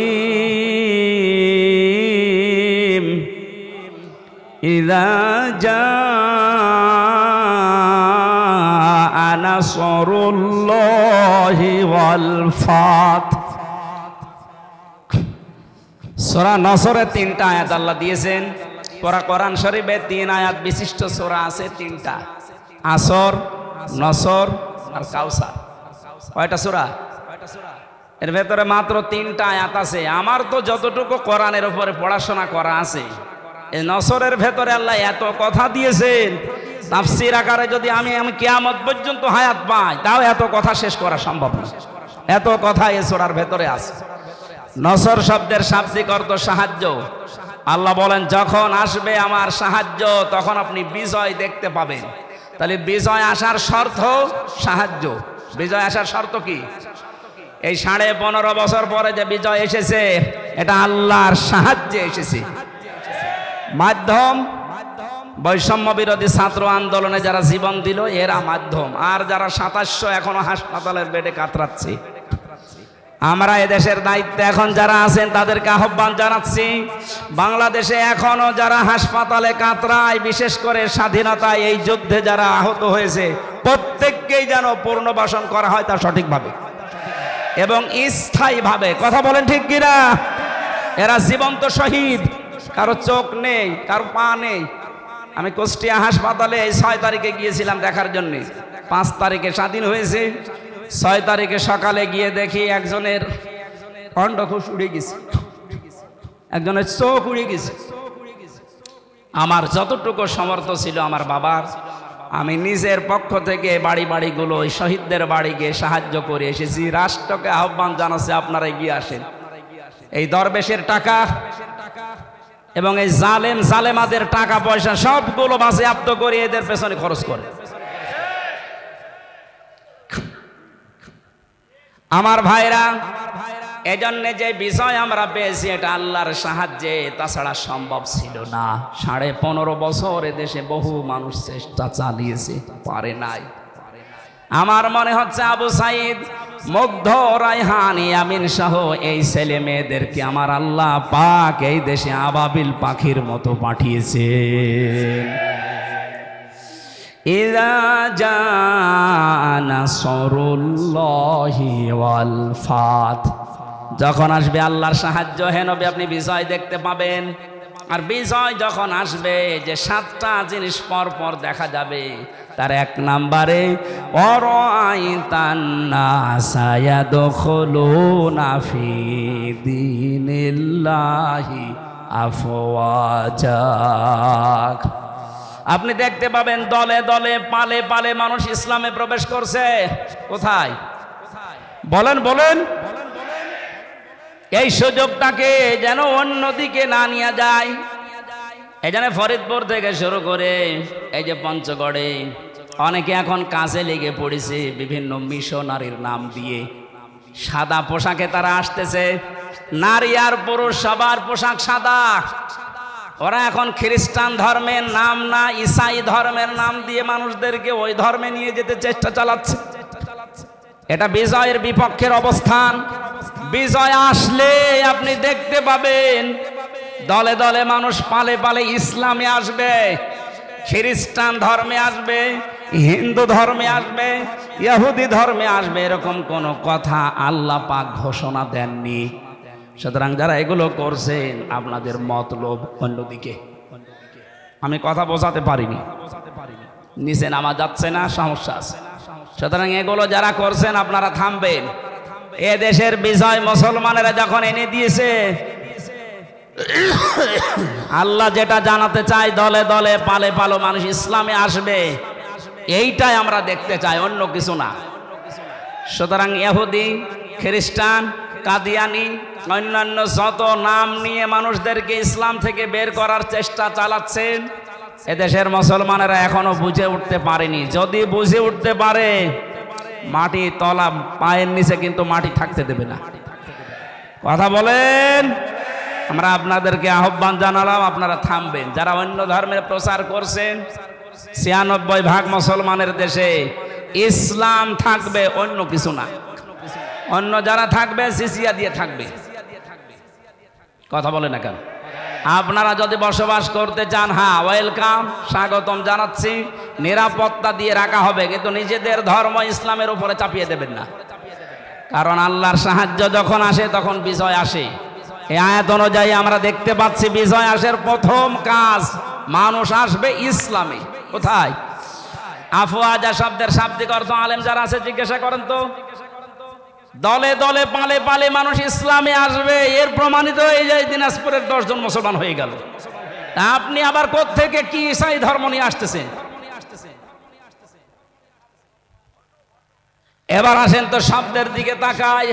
ইযা জাআ নাসরুল্লাহি ওয়াল ফাত। সূরা নসরে 3টা আয়াত আল্লাহ দিয়েছেন। পুরা কোরআন শরীফে 3 আয়াত বিশিষ্ট সূরা আছে 3টা, আসর, নসর আর কাউসার। কয়টা সূরা? এর ভেতরে মাত্র 3টা আয়াত আছে। আমার তো যতটুকু কোরআনের উপরে পড়াশোনা করা আছে, এই নসরের ভেতরে আল্লাহ এত কথা দিয়েছেন, তাফসীর আকারে যদি আমি কিয়ামত পর্যন্ত হায়াত পাই তাও এত কথা শেষ করা সম্ভব না। এত কথা এই সূরার ভেতরে আছে। নসর শব্দের শাব্দিক অর্থ সাহায্য। আল্লাহ বলেন যখন আসবে আমার সাহায্য তখন আপনি বিজয় দেখতে পাবেন। তাহলে বিজয় আসার শর্ত সাহায্য। বিজয় আসার শর্ত কি? এই 15.5 বছর পরে যে বিজয় এসেছে এটা আল্লাহর সাহায্যে এসেছে। মাধ্যম বৈষম্য বিরোধী ছাত্র আন্দোলনে যারা জীবন দিল এরা মাধ্যম, আর যারা 2700 এখনো হাসপাতালের বেডে কাতরাচ্ছে। আমরা এদেশের দায়িত্বে এখন যারা আছেন তাদেরকে আহ্বান জানাচ্ছি, বাংলাদেশে এখনো যারা হাসপাতালে কাতরায়, বিশেষ করে স্বাধীনতায় এই যুদ্ধে যারা আহত হয়েছে প্রত্যেককেই যেন পুনর্বাসন করা হয় তা সঠিকভাবে এবং স্থায়ীভাবে। কথা বলেন ঠিক কিনা? এরা জীবন্ত শহীদ, কারো চোখ নেই, কারো পা নেই। আমি কুষ্টিয়া হাসপাতালে 6 তারিখে গিয়েছিলাম দেখার জন্য। 5 তারিখে স্বাধীন হয়েছে, 6 তারিখে সকালে গিয়ে দেখি একজনের অন্ডকোষ উড়ে গেছে, একজনের চোখ উড়ে গেছে। আমার যতটুকু সামর্থ্য ছিল আমার বাবার, আমি নিজের পক্ষ থেকে বাড়ি বাড়িগুলো ওই শহীদদের বাড়ি গিয়ে সাহায্য করে এসেছি। রাষ্ট্রকে আহ্বান জানাচ্ছে আপনারা এগিয়ে আসেন। এই দরবেশের টাকা এবং এই জালেমাদের টাকা পয়সা সবগুলো বাজেয়াপ্ত করে এদের পেছনে খরচ করে। আমার ভাইরা, এজন্য যে বিষয় আমরা পেয়েছি এটা আল্লাহর সাহায্যে, তাছাড়া সম্ভব ছিল না। 15.5 বছর এদেশে বহু মানুষ চেষ্টা চালিয়েছে, পারে নাই। আমার মনে হচ্ছে আবু সাইদ, মুগ্ধ, রায়হান, আমিন সহ এই ছেলে মেয়েদেরকে আমার আল্লাহ পাক এই দেশে আবাবিল পাখির মতো পাঠিয়েছেন। ইযা জাআ নাসরুল্লাহি ওয়াল ফাত। যখন আসবে আল্লাহর সাহায্য, হে নবী আপনি বিজয় দেখতে পাবেন। আর বিজয় যখন আসবে যে 7টা জিনিস পর পর দেখা যাবে, তার 1 নম্বরে অরাআইতান নাসা ইয়াদখুলুনা ফি দীনিল্লাহি আফওয়াজা। আপনি দেখতে পাবেন দলে দলে পালে পালে মানুষ ইসলামে প্রবেশ করছে। কোথায়? বলেন বলেন। এই সুযোগটাকে যেন অন্যদিকে না নিয়ে যায়। এই জন্য ফরিদপুর থেকে শুরু করে এই যে পঞ্চগড়ে অনেকে এখন কাজে লেগে পড়েছে বিভিন্ন মিশনারির নাম দিয়ে। সাদা পোশাকে তারা আসতেছে, নারী আর পুরুষ সবার পোশাক সাদা। ওরা এখন খ্রিস্টান ধর্মের নাম না, ঈসাই ধর্মের নাম দিয়ে মানুষদেরকে ওই ধর্মে নিয়ে যেতে চেষ্টা চালাচ্ছে। এটা বিজয়ের বিপক্ষের অবস্থান। বিজয় আসলে আপনি দেখতে পাবেন দলে দলে মানুষ পালে পালে ইসলামে আসবে, খ্রিস্টান ধর্মে আসবে, হিন্দু ধর্মে আসবে, ইহুদি ধর্মে আসবে। এরকম কোনো কথা আল্লাহ পাক ঘোষণা দেননি। সুতরাং যারা এগুলো করছেন আপনাদের মতলব অন্যদিকে। আমি কথা বোঝাতে পারিনি, নিচে নামা যাচ্ছে না, সমস্যা আছে। সুতরাং এগুলো যারা করছেন আপনারা থামবেন। এ দেশের বিজয় মুসলমানেরা যখন এনে দিয়েছে, আল্লাহ যেটা জানাতে চায় দলে দলে পালে পালো মানুষ ইসলামে আসবে, এইটাই আমরা দেখতে চাই, অন্য কিছু না। সুতরাং ইহুদি, খ্রিস্টান, কাদিয়ানি, অন্যান্য যত নাম নিয়ে মানুষদেরকে ইসলাম থেকে বের করার চেষ্টা চালাচ্ছেন, এদেশের মুসলমানেরা এখনো বুঝে উঠতে পারেনি। যদি বুঝে উঠতে পারে, মাটি তলা পায়ের নিচে কিন্তু মাটি থাকতে দেবে না। কথা বলেন। আমরা আপনাদেরকে আহ্বান জানালাম, আপনারা থামবেন। যারা অন্য ধর্মের প্রচার করছেন, ৯৬% মুসলমানের দেশে ইসলাম থাকবে, অন্য কিছু না। অন্য যারা থাকবে সিসিয়া দিয়ে থাকবে। কথা বলে না কেন? আপনারা যদি বসবাস করতে চান, হ্যাঁ ওয়েলকাম, স্বাগতম জানাচ্ছি, নিরাপত্তা দিয়ে রাখা হবে, কিন্তু নিজেদের ধর্ম ইসলামের উপরে চাপিয়ে দেবেন না। কারণ আল্লাহর সাহায্য যখন আসে তখন বিজয় আসে। এই আয়াত অনুযায়ী আমরা দেখতে পাচ্ছি বিজয় আসার প্রথম কাজ, মানুষ আসবে ইসলামে। কোথায়? আফওয়াজা শব্দের শাব্দিক অর্থ আলেম যারা আছে জিজ্ঞাসা করেন তো। দলে দলে পালে পালে মানুষ ইসলামে আসবে, এর প্রমাণিত এই যে দিনাজপুরের 10 জন মুসলমান হয়ে গেল। আপনি আবার কোত্থেকে কি ঈসাই ধর্ম নিয়ে আসতেছেন? এবার আসেন তো শব্দের দিকে তাকাই।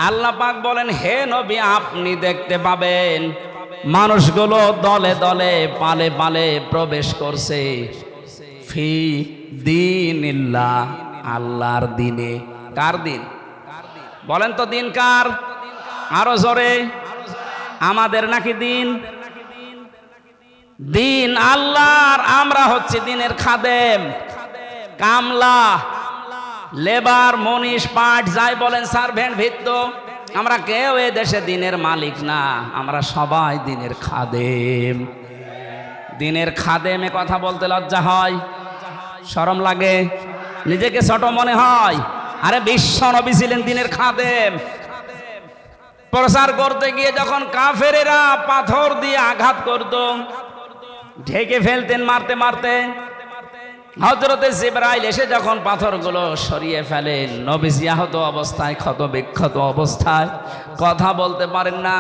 আল্লাহ পাক বলেন, হে নবী আপনি দেখতে পাবেন মানুষগুলো দলে দলে পালে পালে প্রবেশ করছে ফি দীনিল্লাহ, আল্লাহর দিনে। কার দিন বলেন তো? দিন কার? আরো জোরে। আমাদের নাকি দিন? দিন আল্লাহর। আমরা হচ্ছে দিনের খাদেম, কামলা, লেবার, মনীষ, পাট, যাই বলেন, সার্ভেন্ট, ভিত্ত। আমরা কেউ এ দেশে দিনের মালিক না, আমরা সবাই দিনের খাদেম। দিনের খাদেমে কথা বলতে লজ্জা হয়, শরম লাগে, নিজেকে ছোট মনে হয়। আরে বিশ্ব নবী ছিলেন দিনের খাদেম। প্রচার করতে গিয়ে যখন কাফেরেরা পাথর দিয়ে আঘাত করত, ঢেকে ফেলতেন মারতে মারতে, হযরতে জিবরাইল এসে যখন পাথরগুলো সরিয়ে ফেলেন, নবীজি আহত অবস্থায়, ক্ষত বিক্ষত অবস্থায়, কথা বলতে পারেন না,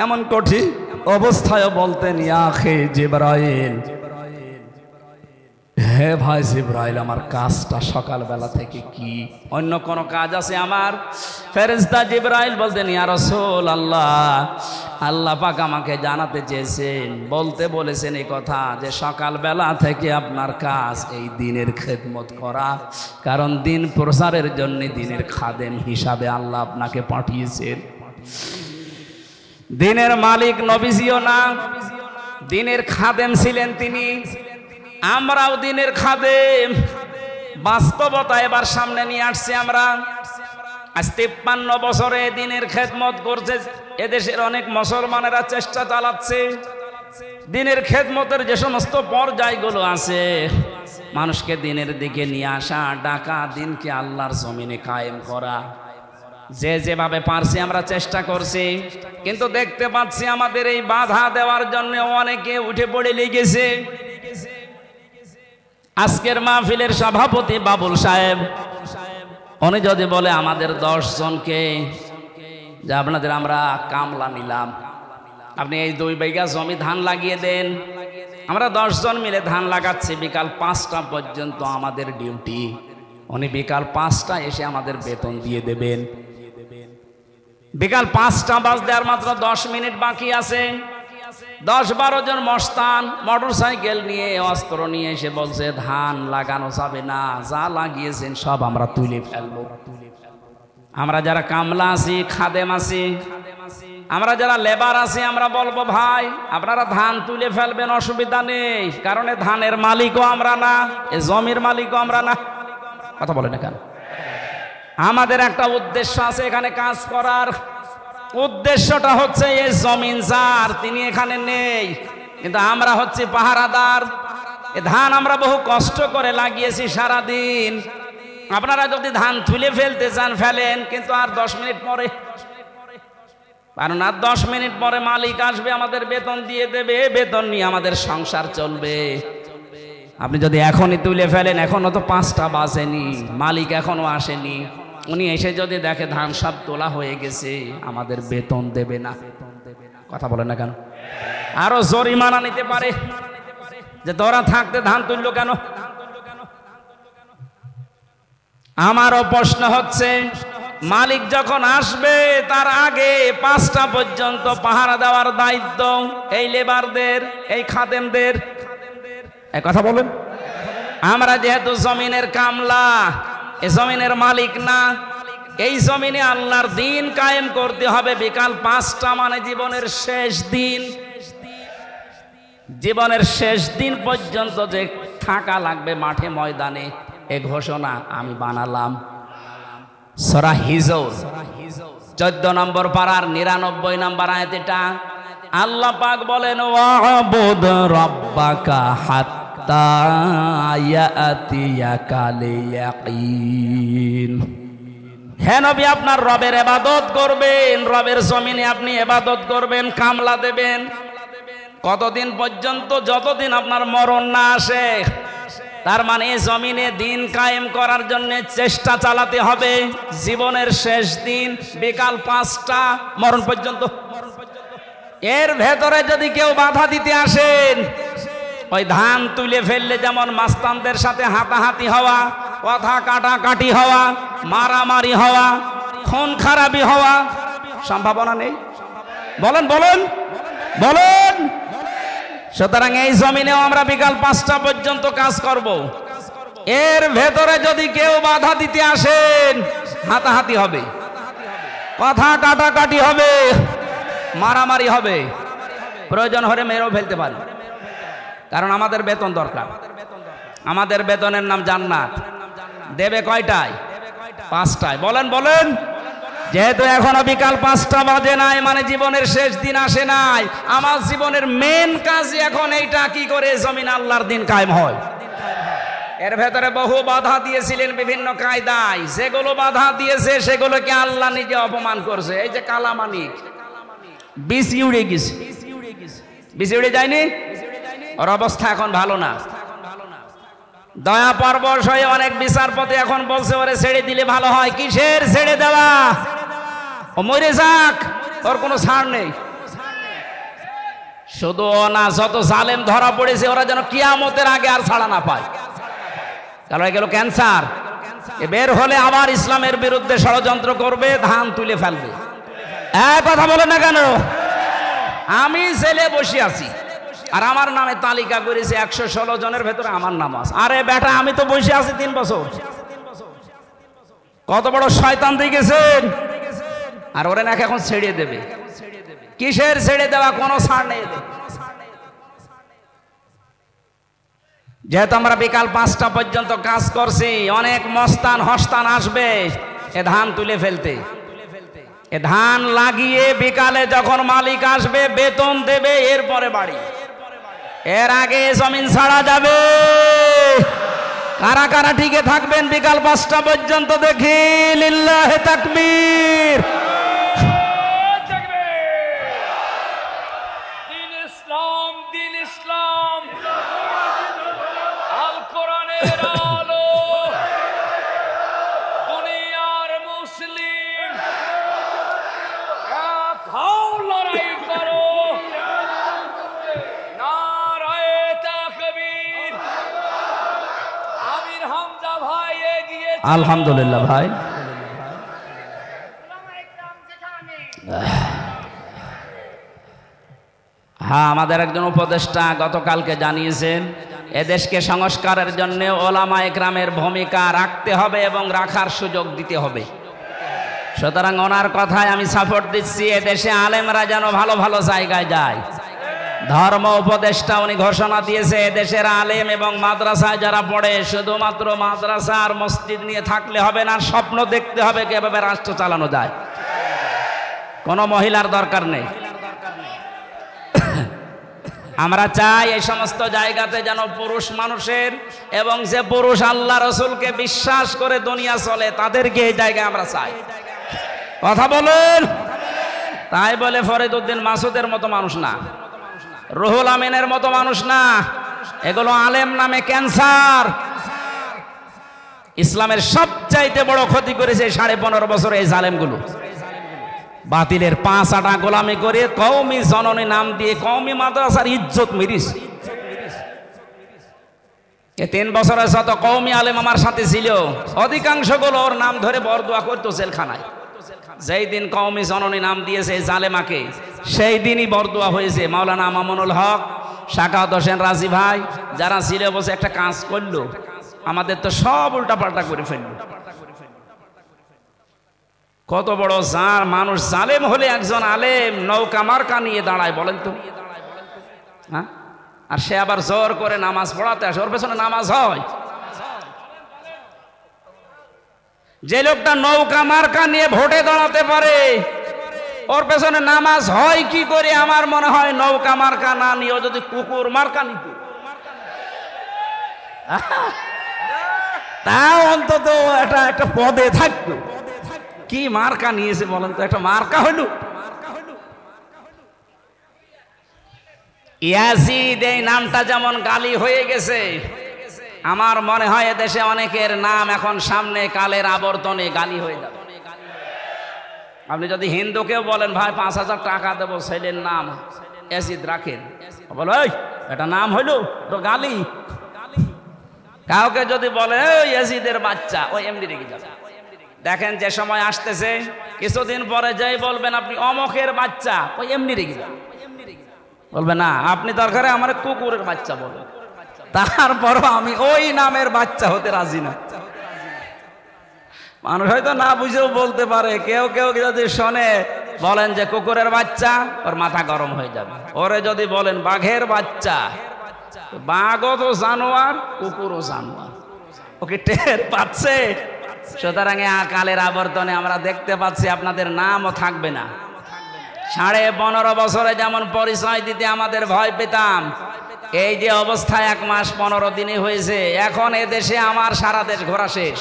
এমন কঠিন অবস্থায় বলতেন, ইয়া আখি জিবরাইল, হে ভাই জিবরাইল, আমার কাজটা সকালবেলা থেকে কি? অন্য কোন কাজ আছে আমার? ফেরেশতা জিবরাইল বলতেন, ইয়া রাসূলুল্লাহ, আল্লাহ পাক আমাকে জানাতে চেয়েছেন, বলতে বলেছেন এই কথা যে সকালবেলা থেকে আপনার কাজ এই দিনের খেদমত করা, কারণ দিন প্রচারের জন্য দিনের খাদেম হিসাবে আল্লাহ আপনাকে পাঠিয়েছেন। দিনের মালিক নবীজিও না, দিনের খাদেম ছিলেন তিনি। আমরাও দিনের খাদেম। বাস্তবতা এবার সামনে নিয়ে আসছি আমরা। আজ 53 বছরে দিনের খেদমত করছে এদেশের অনেক মুসলমানেরা, চেষ্টা চালাচ্ছে দিনের খেদমতের যে সমস্ত পর্যায়গুলো আছে, মানুষকে দিনের দিকে নিয়ে আসা, ডাকা, দিনকে আল্লাহর জমিনে কায়েম করা, যে যেভাবে পারছি আমরা চেষ্টা করছি। কিন্তু দেখতে পাচ্ছি আমাদের এই বাধা দেওয়ার জন্য অনেকে উঠে পড়ে লেগেছে। আজকের মাহফিলের সভাপতি বাবুল সাহেব, উনি যদি বলে আমাদের 10 জনকে যে আপনাদের আমরা কামলা নিলাম, আপনি এই 2 বিঘা জমি ধান লাগিয়ে দেন, আমরা 10 জন মিলে ধান লাগাচ্ছি, বিকাল 5টা পর্যন্ত আমাদের ডিউটি, উনি বিকাল 5টায় এসে আমাদের বেতন দিয়ে দেবেন। বিকাল 5টা বাজতে আর মাত্র 10 মিনিট বাকি আছে। 10-12 জন মস্তান মোটর সাইকেল নিয়ে, অস্ত্র নিয়ে এসে বলছে ধান লাগানো যাবে না, যা লাগিয়েছেন সব আমরা তুলে ফেলবো। আমরা যারা কামলা আছি, খাদেম আছি, আমরা যারা লেবার আছি, আমরা বলবো ভাই আপনারা ধান তুলে ফেলবেন, অসুবিধা নেই, কারণ ধানের মালিকও আমরা না, এ জমির মালিকও আমরা না। কথা বলে না কেন? আমাদের একটা উদ্দেশ্য আছে এখানে কাজ করার। উদ্দেশ্যটা হচ্ছে এই জমিন যার, তিনি এখানে নেই, কিন্তু আমরা হচ্ছে পাহারাদার। এ ধান আমরা বহু কষ্ট করে লাগিয়েছি সারাদিন। আপনারা যদি ধান তুলে ফেলতে চান ফেলেন, কিন্তু আর 10 মিনিট পরে, কারণ আর 10 মিনিট পরে মালিক আসবে, আমাদের বেতন দিয়ে দেবে, বেতন নিয়ে আমাদের সংসার চলবে। আপনি যদি এখনই তুলে ফেলেন, এখনো তো 5টা বাজেনি, মালিক এখনো আসেনি, উনি এসে যদি দেখে ধান সব তোলা হয়ে গেছে, আমাদের বেতন দেবে না। কথা বলেন না কেন? আরো জরিমানা নিতে পারে যে তোরা থাকতে ধান তুললো কেন। আমারও প্রশ্ন হচ্ছে, মালিক যখন আসবে তার আগে 5টা পর্যন্ত পাহারা দেওয়ার দায়িত্ব এই লেবারদের, এই খাদেমদের। এই কথা বলেন। আমরা যেহেতু জমিনের কামলা, এ জমিনের মালিক না, এই জমিনে আল্লাহর দিন কায়েম করতে হবে। বিকাল 5টা মানে জীবনের শেষ দিন। জীবনের শেষ দিন পর্যন্ত যে থাকা লাগবে মাঠে ময়দানে, এ ঘোষণা আমি বানালাম। সূরা হিজর 14 নম্বর পারার 99 নম্বর আয়াত। এটা আল্লাহ পাক বলেন, ওয়াবুদ রাব্বাকা হাত্তা ইয়াতিয়াকাল ইয়াকিন। হে নবী, আপনার রবের ইবাদত করবেন। রবের জমিনে আপনি ইবাদত করবেন, কামলা দেবেন। কতদিন পর্যন্ত? যতদিন আপনার মরণ না আসে। তার মানে জমিনে দিন কায়েম করার জন্য চেষ্টা চালাতে হবে। জীবনের শেষ দিন বিকাল 5টা মরণ পর্যন্ত। এর ভেতরে যদি কেউ বাধা দিতে আসেন, ওই ধান তুলে ফেললে যেমন মাস্তানদের সাথে হাতাহাতি হওয়া, কথা কাটাকাটি হওয়া, মারামারি হওয়া, খুন খারাপি হওয়া সম্ভাবনা নেই? বলেন বলেন বলেন। সুতরাং এই জমিনেও আমরা বিকাল 5টা পর্যন্ত কাজ করব। এর ভেতরে যদি কেউ বাধা দিতে আসেন, হাতাহাতি হবে, কথা কাটাকাটি হবে, মারামারি হবে, প্রয়োজন হলে মেরেও ফেলতে পারে। কারণ আমাদের বেতন দরকার। আমাদের বেতনের নাম জান্নাত। দেবে কয়টায়? 5টায়। বলেন বলেন। যেহেতু এখনো বিকাল 5টা বাজে নাই, মানে জীবনের শেষ দিন আসে নাই। আমার জীবনের মেন কাজ এখন এইটা, কি করে জমিন আল্লাহর দিন কায়েম হয়। এর ভেতরে বহু বাধা দিয়েছিলেন বিভিন্ন কায়দায়। যেগুলো বাধা দিয়েছে সেগুলোকে আল্লাহ নিজে অপমান করছে। এই যে কালামানিক বিসি উড়ে গেছে, বিসি উড়ে যায়নি, ওর অবস্থা এখন ভালো না। দয়া পরবশ হয়ে অনেক বিচারপতি এখন বলছে ওরে ছেড়ে দিলে ভালো হয়। কিসের ছেড়ে দেওয়া? ও মরে যাক, ওর কোনো ছাড় নেই। শুধু না, যত জালেম ধরা পড়েছে ওরা যেন কিয়ামতের আগে আর ছাড়া না পায়। কারণ এগুলো ক্যান্সার। এ বের হলে আবার ইসলামের বিরুদ্ধে ষড়যন্ত্র করবে, ধান তুলে ফেলবে। কথা বলে না কেন? আমি জেলে বসে আছি আর আমার নামে তালিকা করেছে 116 জনের ভেতরে আমার নাম আছে। আরে বেটা, আমি তো বসে আছি 3 বছর। কত বড় শয়তান দেখেছেন। আর ওরা নাকি এখন ছেড়ে দেবে। কিসের ছেড়ে দেওয়া? কোনো ছাড় নেই। যেহেতু আমরা বিকাল 5টা পর্যন্ত কাজ করছি, অনেক মস্তান হস্তান আসবে এ ধান তুলে ফেলতে। এ ধান লাগিয়ে বিকালে যখন মালিক আসবে বেতন দেবে, এরপরে বাড়ি। এর আগে জমিন ছাড়া যাবে। কারা কারা টিকে থাকবেন বিকাল 5টা পর্যন্ত দেখি? লিল্লাহে তাকবীর। দিন ইসলাম, দিন ইসলাম, আল কোরআনের আলো, দুনিয়ার মুসলিম, এক হও, লড়াই করো, নারায়ে তাকবীর। আমির হামজা ভাই এগিয়ে। আলহামদুলিল্লাহ ভাই। হ্যাঁ, আমাদের একজন উপদেষ্টা গতকালকে জানিয়েছেন এদেশকে সংস্কারের জন্য ওলামা একরামের ভূমিকা রাখতে হবে এবং রাখার সুযোগ দিতে হবে। সুতরাং ওনার কথায় আমি সাপোর্ট দিচ্ছি। এদেশে আলেমরা যেন ভালো ভালো জায়গায় যায়। ধর্ম উপদেষ্টা উনি ঘোষণা দিয়েছে এদেশের আলেম এবং মাদ্রাসায় যারা পড়ে, শুধুমাত্র মাদ্রাসা আর মসজিদ নিয়ে থাকলে হবে না, স্বপ্ন দেখতে হবে কিভাবে রাষ্ট্র চালানো যায়। কোনো মহিলার দরকার নেই। আমরা চাই এই সমস্ত জায়গাতে যেন পুরুষ মানুষের, এবং যে পুরুষ আল্লাহ রসুলকে বিশ্বাস করে দুনিয়া চলে, তাদেরকে এই জায়গায় আমরা চাই। কথা বলুন। তাই বলে ফরিদউদ্দিন মাসুদের মতো মানুষ না, রুহুল আমিনের মতো মানুষ না। এগুলো আলেম নামে ক্যান্সার। ইসলামের সবচাইতে বড় ক্ষতি করেছে 15.5 বছর এই জালেমগুলো। বাতিলের 5 আটা গোলামি করে কওমি জননী নাম দিয়ে কওমি মাদ্রাসার ইজ্জত মিরিস। এই 3 বছরে যত কওমি আলেম আমার সাথে ছিল, অধিকাংশগুলো ওর নাম ধরে বরদোয়া করতো জেলখানায়। যেই দিন কওমি জননী নাম দিয়েছে জালেমাকে, সেই দিনই বরদোয়া হয়েছে। মাওলানা মামুনুল হক, শাকাওয়াত হোসেন রাজি ভাই যারা ছিল, বসে একটা কাজ করলো, আমাদের তো সব উল্টাপাল্টা করে ফেললো। কত বড় মানুষ জালেম হলে একজন আলেম নৌকা মার্কা নিয়ে দাঁড়ায় বলেন তো, হ্যাঁ? আর সে আবার জোর করে নামাজ পড়াতে আসে, ওর পেছনে নামাজ হয়? যে লোকটা নৌকা মার্কা নিয়ে ভোটে দাঁড়াতে পারে ওর পেছনে নামাজ হয় কি করে? আমার মনে হয় নৌকা মার্কা না নিয়েও যদি কুকুর মার্কা নিত তাও অন্তত একটা পদে থাকতো। কি মার্কা নিয়েছে বলেন তো, একটা মার্কা হইল। ইয়াজিদ এই নামটা যেমন গালি হয়ে গেছে, আমার মনে হয় এদেশে অনেকের নাম এখন সামনে কালের আবর্তনে গালি হয়ে যাবে। আপনি যদি হিন্দুকেও বলেন ভাই 5,000 টাকা দেবো ছেলের নাম ইয়াজিদ রাখেন, বলো ওই এটা নাম হইল তো গালি। কাউকে যদি বলে ওই ইয়াজিদের বাচ্চা, ওই এমনি রেগে যাবে। দেখেন যে সময় আসতেছে কিছুদিন পরে যাই বলবেন আপনি অমকের বাচ্চা, ওই এমনি রেগে যাবে, বলবে না আপনি দরকারে আমার কুকুরের বাচ্চা বলেন, তারপরও আমি ওই নামের বাচ্চা হতে রাজি না। মানুষ হয়তো না বুঝেও বলতে পারে, কেউ কেউ যদি শোনে বলেন যে কুকুরের বাচ্চা, ওর মাথা গরম হয়ে যাবে। ওরে যদি বলেন বাঘের বাচ্চা, বাঘও তো জানোয়ার, কুকুরও জানোয়ার, ওকে টের পাচ্ছে। সুতরাং কালের আবর্তনে আমরা দেখতে পাচ্ছি আপনাদের নামও থাকবে না। 15.5 বছরে যেমন পরিচয় দিতে আমাদের ভয় পেতাম, এই যে অবস্থা 1 মাস 15 দিনে হয়েছে, এখন এ দেশে আমার সারা দেশ ঘোরা শেষ,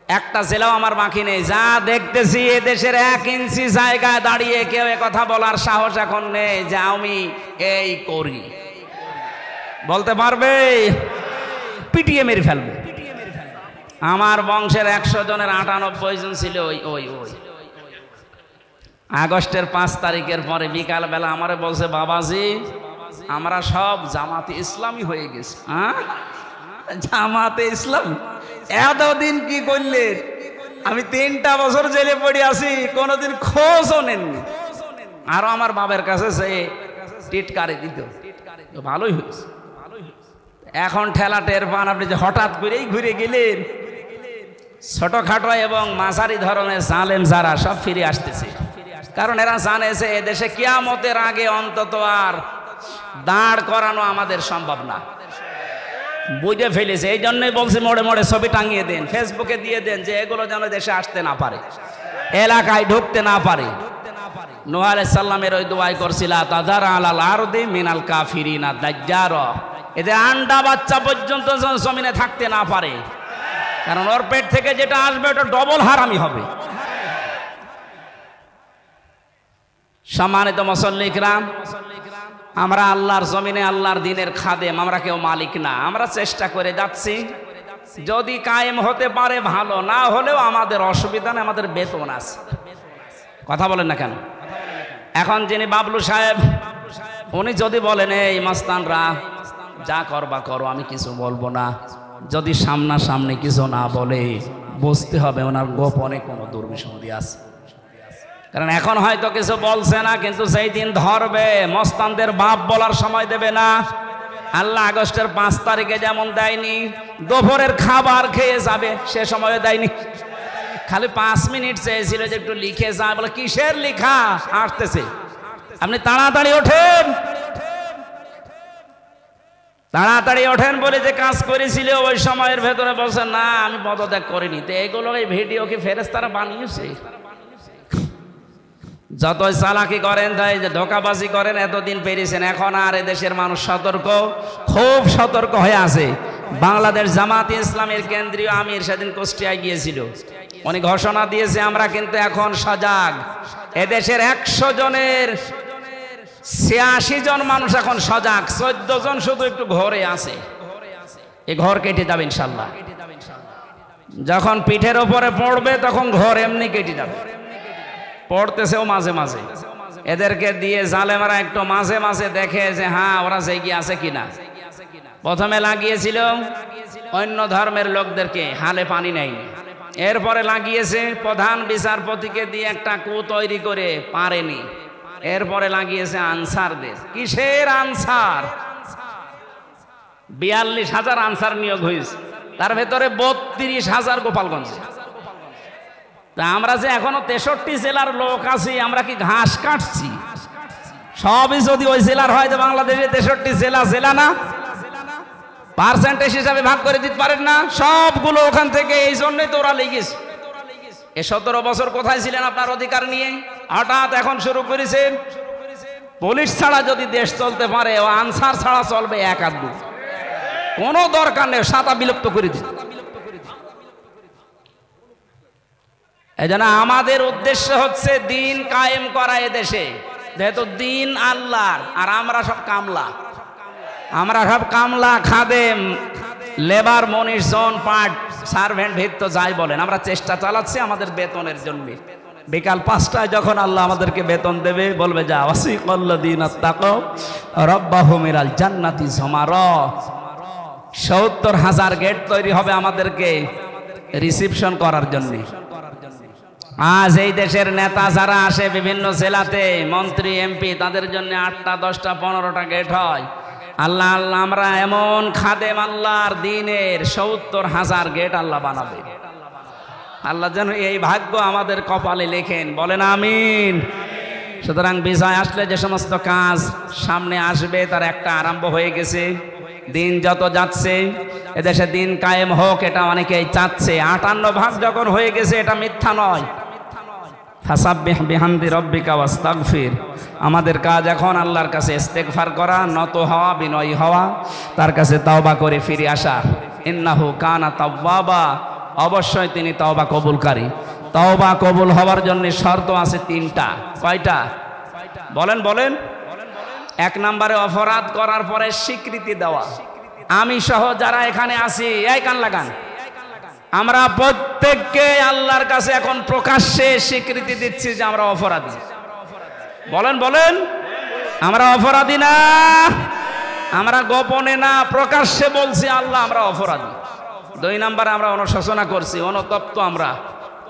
একটা জেলাও আমার বাকি নেই। যা দেখতেছি এ দেশের 1 ইঞ্চি জায়গায় দাঁড়িয়ে কেউ কথা বলার সাহস এখন নেই যে আমি এই করি, বলতে পারবে? পিটিয়ে মেরে ফেলবে। আমার বংশের 100 জনের 98 জন ছিল ওই আগস্টের 5 তারিখের পরে বিকাল বেলা আমারে বলছে বাবাজি আমরা সব জামাতে ইসলামী হয়ে গেছি। হ্যাঁ, জামাতে ইসলাম এতদিন কি করলেন? আমি 3টা বছর জেলে পড়ে আছি, কোনোদিন খোঁজও নেননি। আরো আমার বাবার কাছে সে টিটকারি দিত, ভালোই হয়েছে। এখন ঠেলা টের পান আপনি যে হঠাৎ করেই ঘুরে গেলেন। ছোটখাটো এবং মাঝারি ধরনের জালেম যারা সব ফিরে আসতেছে, কারণ এরা জানেছে এদেশে কিয়ামতের আগে অন্তত আর দাঁড় করানো আমাদের সম্ভব না, বুঝে ফেলেছে। এই জন্যই বলছে মোড়ে মোড়ে ছবি টাঙিয়ে দেন, ফেসবুকে দিয়ে দেন যে এগুলো যেন দেশে আসতে না পারে, এলাকায় ঢুকতে না পারে। নূহ আলাইহিস সালামের ওই দোয়াই করছিল তাজার আলাল আরদি মিনাল কাফিরিনা দাজ্জার, এদের আন্ডা বাচ্চা পর্যন্ত যেন জমিনে থাকতে না পারে, কারণ ওর পেট থেকে যেটা আসবে ওটা ডবল হারামি হবে। সম্মানিত মুসল্লি কিরাম, আমরা আল্লাহর জমিনে আল্লাহর দিনের খাদেম, আমরা কেউ মালিক না। আমরা চেষ্টা করে যাচ্ছি, যদি কায়েম হতে পারে ভালো, না হলেও আমাদের অসুবিধা নেই, আমাদের বেতন আছে। কথা বলেন না কেন? এখন যিনি বাবলু সাহেব, উনি যদি বলেন এই মাস্তানরা যা করবা করো, আমি কিছু বলবো না, যদি সামনাসামনি কিছু না বলে বুঝতে হবে ওনার গোপনে কোনো দুর্বিসন্ধি আছে। কারণ এখন হয়তো কিছু বলছে না, কিন্তু সেই দিন ধরবে মস্তানদের বাপ বলার সময় দেবে না। আল্লাহ আগস্টের 5 তারিখে যেমন দেয়নি, দুপুরের খাবার খেয়ে যাবে সে সময় দেয়নি, খালি 5 মিনিট চেয়েছিল যে একটু লিখে যা। বলে কিসের লিখা? আসতেছে, আপনি তাড়াতাড়ি ওঠেন, তাড়াতাড়ি ওঠেন বলে যে কাজ করেছিল ওই সময়ের ভেতরে বলছে না আমি পদত্যাগ করিনি। তো এগুলো এই ভিডিও কি ফেরেশতারা বানিয়েছে? যতই চালাকি করেন, তাই যে ধোকাবাজি করেন, এতদিন পেরেছেন। এখন আর এদেশের মানুষ সতর্ক, খুব সতর্ক হয়ে আছে। বাংলাদেশ জামাতে ইসলামের কেন্দ্রীয় আমির সেদিন কুষ্টিয়ায় গিয়েছিল, উনি ঘোষণা দিয়েছে আমরা কিন্তু এখন সজাগ। এদেশের 100 জনের 86 জন মানুষ এখন সজাগ, 14 জন শুধু একটু ঘরে আছে। এই ঘর কেটে যাবে ইনশাল্লাহ, যখন পিঠের ওপরে পড়বে তখন ঘর এমনি কেটে যাবে। পড়তেছেও মাঝে মাঝে, এদেরকে দিয়ে জালেমারা একটু মাঝে মাঝে দেখে যে হ্যাঁ ওরা জেগে আছে কিনা। প্রথমে লাগিয়েছিল অন্য ধর্মের লোকদেরকে, হালে পানি নেই। এরপরে লাগিয়েছে প্রধান বিচারপতিকে দিয়ে একটা কু তৈরি করে, পারেনি। এরপরে লাগিয়েছে আনসারদের। কিসের আনসার? 42,000 আনসার নিয়োগ হয়েছে, তার ভেতরে 32,000 গোপালগঞ্জ। তা আমরা যে এখনো 63 জেলার লোক আছি, আমরা কি ঘাস কাটছি? সবই যদি ওই জেলার হয়, তো বাংলাদেশে 63 জেলা জেলা না? পার্সেন্টেজ হিসাবে ভাগ করে দিতে পারেন না? সবগুলো ওখান থেকে। এই জন্যই তো ওরা লেগেছে। 17 বছর কোথায় ছিলেন আপনার অধিকার নিয়ে? হঠাৎ এখন শুরু করেছেন। পুলিশ ছাড়া যদি দেশ চলতে পারে, ও আনসার ছাড়া চলবে এক আধ দু, কোনো দরকার নেই, সাতা বিলুপ্ত করে দিন। এই জন্য আমাদের উদ্দেশ্য হচ্ছে দিন কায়েম করা এদেশে। যেহেতু দিন আল্লাহর, আর আমরা সব কামলা, আমরা সব কামলা, খাদেম, লেবার, মনীষ, জন, পার্ট, সার্ভেন্ট, ভিত্ত যাই বলেন, আমরা চেষ্টা চালাচ্ছি আমাদের বেতনের জন্য। বিকাল 5টায় যখন আল্লাহ আমাদেরকে বেতন দেবে, বলবে যা ওয়াসিকাল্লাযীনা তাকাও রাব্বাহুম ইলাল জান্নাতি যুমারা। 70,000 গেট তৈরি হবে আমাদেরকে রিসিপশন করার জন্য। আজ এই দেশের নেতা যারা আসে বিভিন্ন জেলাতে, মন্ত্রী, এমপি, তাদের জন্য 8টা, 10টা, 15টা গেট হয়। আল্লাহ আল্লাহ আমরা এমন খাদেম আল্লাহর দিনের 70,000 গেট আল্লাহ বানাবে। আল্লাহ যেন এই ভাগ্য আমাদের কপালে লেখেন, বলেন আমিন। সুতরাং বিজয় আসলে যে সমস্ত কাজ সামনে আসবে, তার একটা আরম্ভ হয়ে গেছে। দিন যত যাচ্ছে, এদেশে দিন কায়েম হোক, এটা অনেকেই চাচ্ছে। 58 ভাগ যখন হয়ে গেছে, এটা মিথ্যা নয়। ফাসাব্বিহ বিহামদি রাব্বিকা ওয়াস্তাগফির। আমাদের কাজ এখন আল্লাহর কাছে ইস্তেগফার করা, নত হওয়া, বিনয়ী হওয়া, তার কাছে তওবা করে ফিরে আসা। ইন্নাহু কানা তাওয়াবা, অবশ্যই তিনি তওবা কবুলকারী। তওবা কবুল হওয়ার জন্য শর্ত আছে 3টা। কয়টা বলেন বলেন? 1 নম্বরে অপরাধ করার পরে স্বীকৃতি দেওয়া। আমি সহ যারা এখানে আছি, এই কান লাগান, আমরা প্রত্যেককে আল্লাহর কাছে এখন প্রকাশ্যে স্বীকৃতি দিচ্ছি যে আমরা অপরাধী। বলেন বলেন, আমরা অপরাধী না? আমরা গোপনে না, প্রকাশ্যে বলছি আল্লাহ আমরা অপরাধী। 2 নম্বরে আমরা অনুশোচনা করছি, অনুতপ্ত আমরা।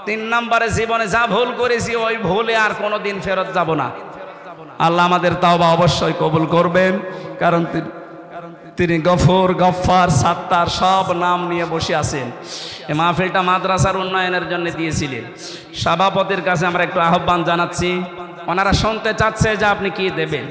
3 নম্বরে জীবনে যা ভুল করেছি, ওই ভুলে আর কোনোদিন ফেরত যাব না। আল্লাহ আমাদের তাওবা অবশ্যই কবুল করবেন, কারণ তিনি গফুর, গফফার, সাত্তার সব নাম নিয়ে বসে আছেন। এই মাহফিলটা মাদ্রাসার উন্নয়নের জন্য দিয়েছিলেন। সভাপতির কাছে আমরা একটু আহ্বান জানাচ্ছি, ওনারা শুনতে চাচ্ছে যে আপনি কি দেবেন।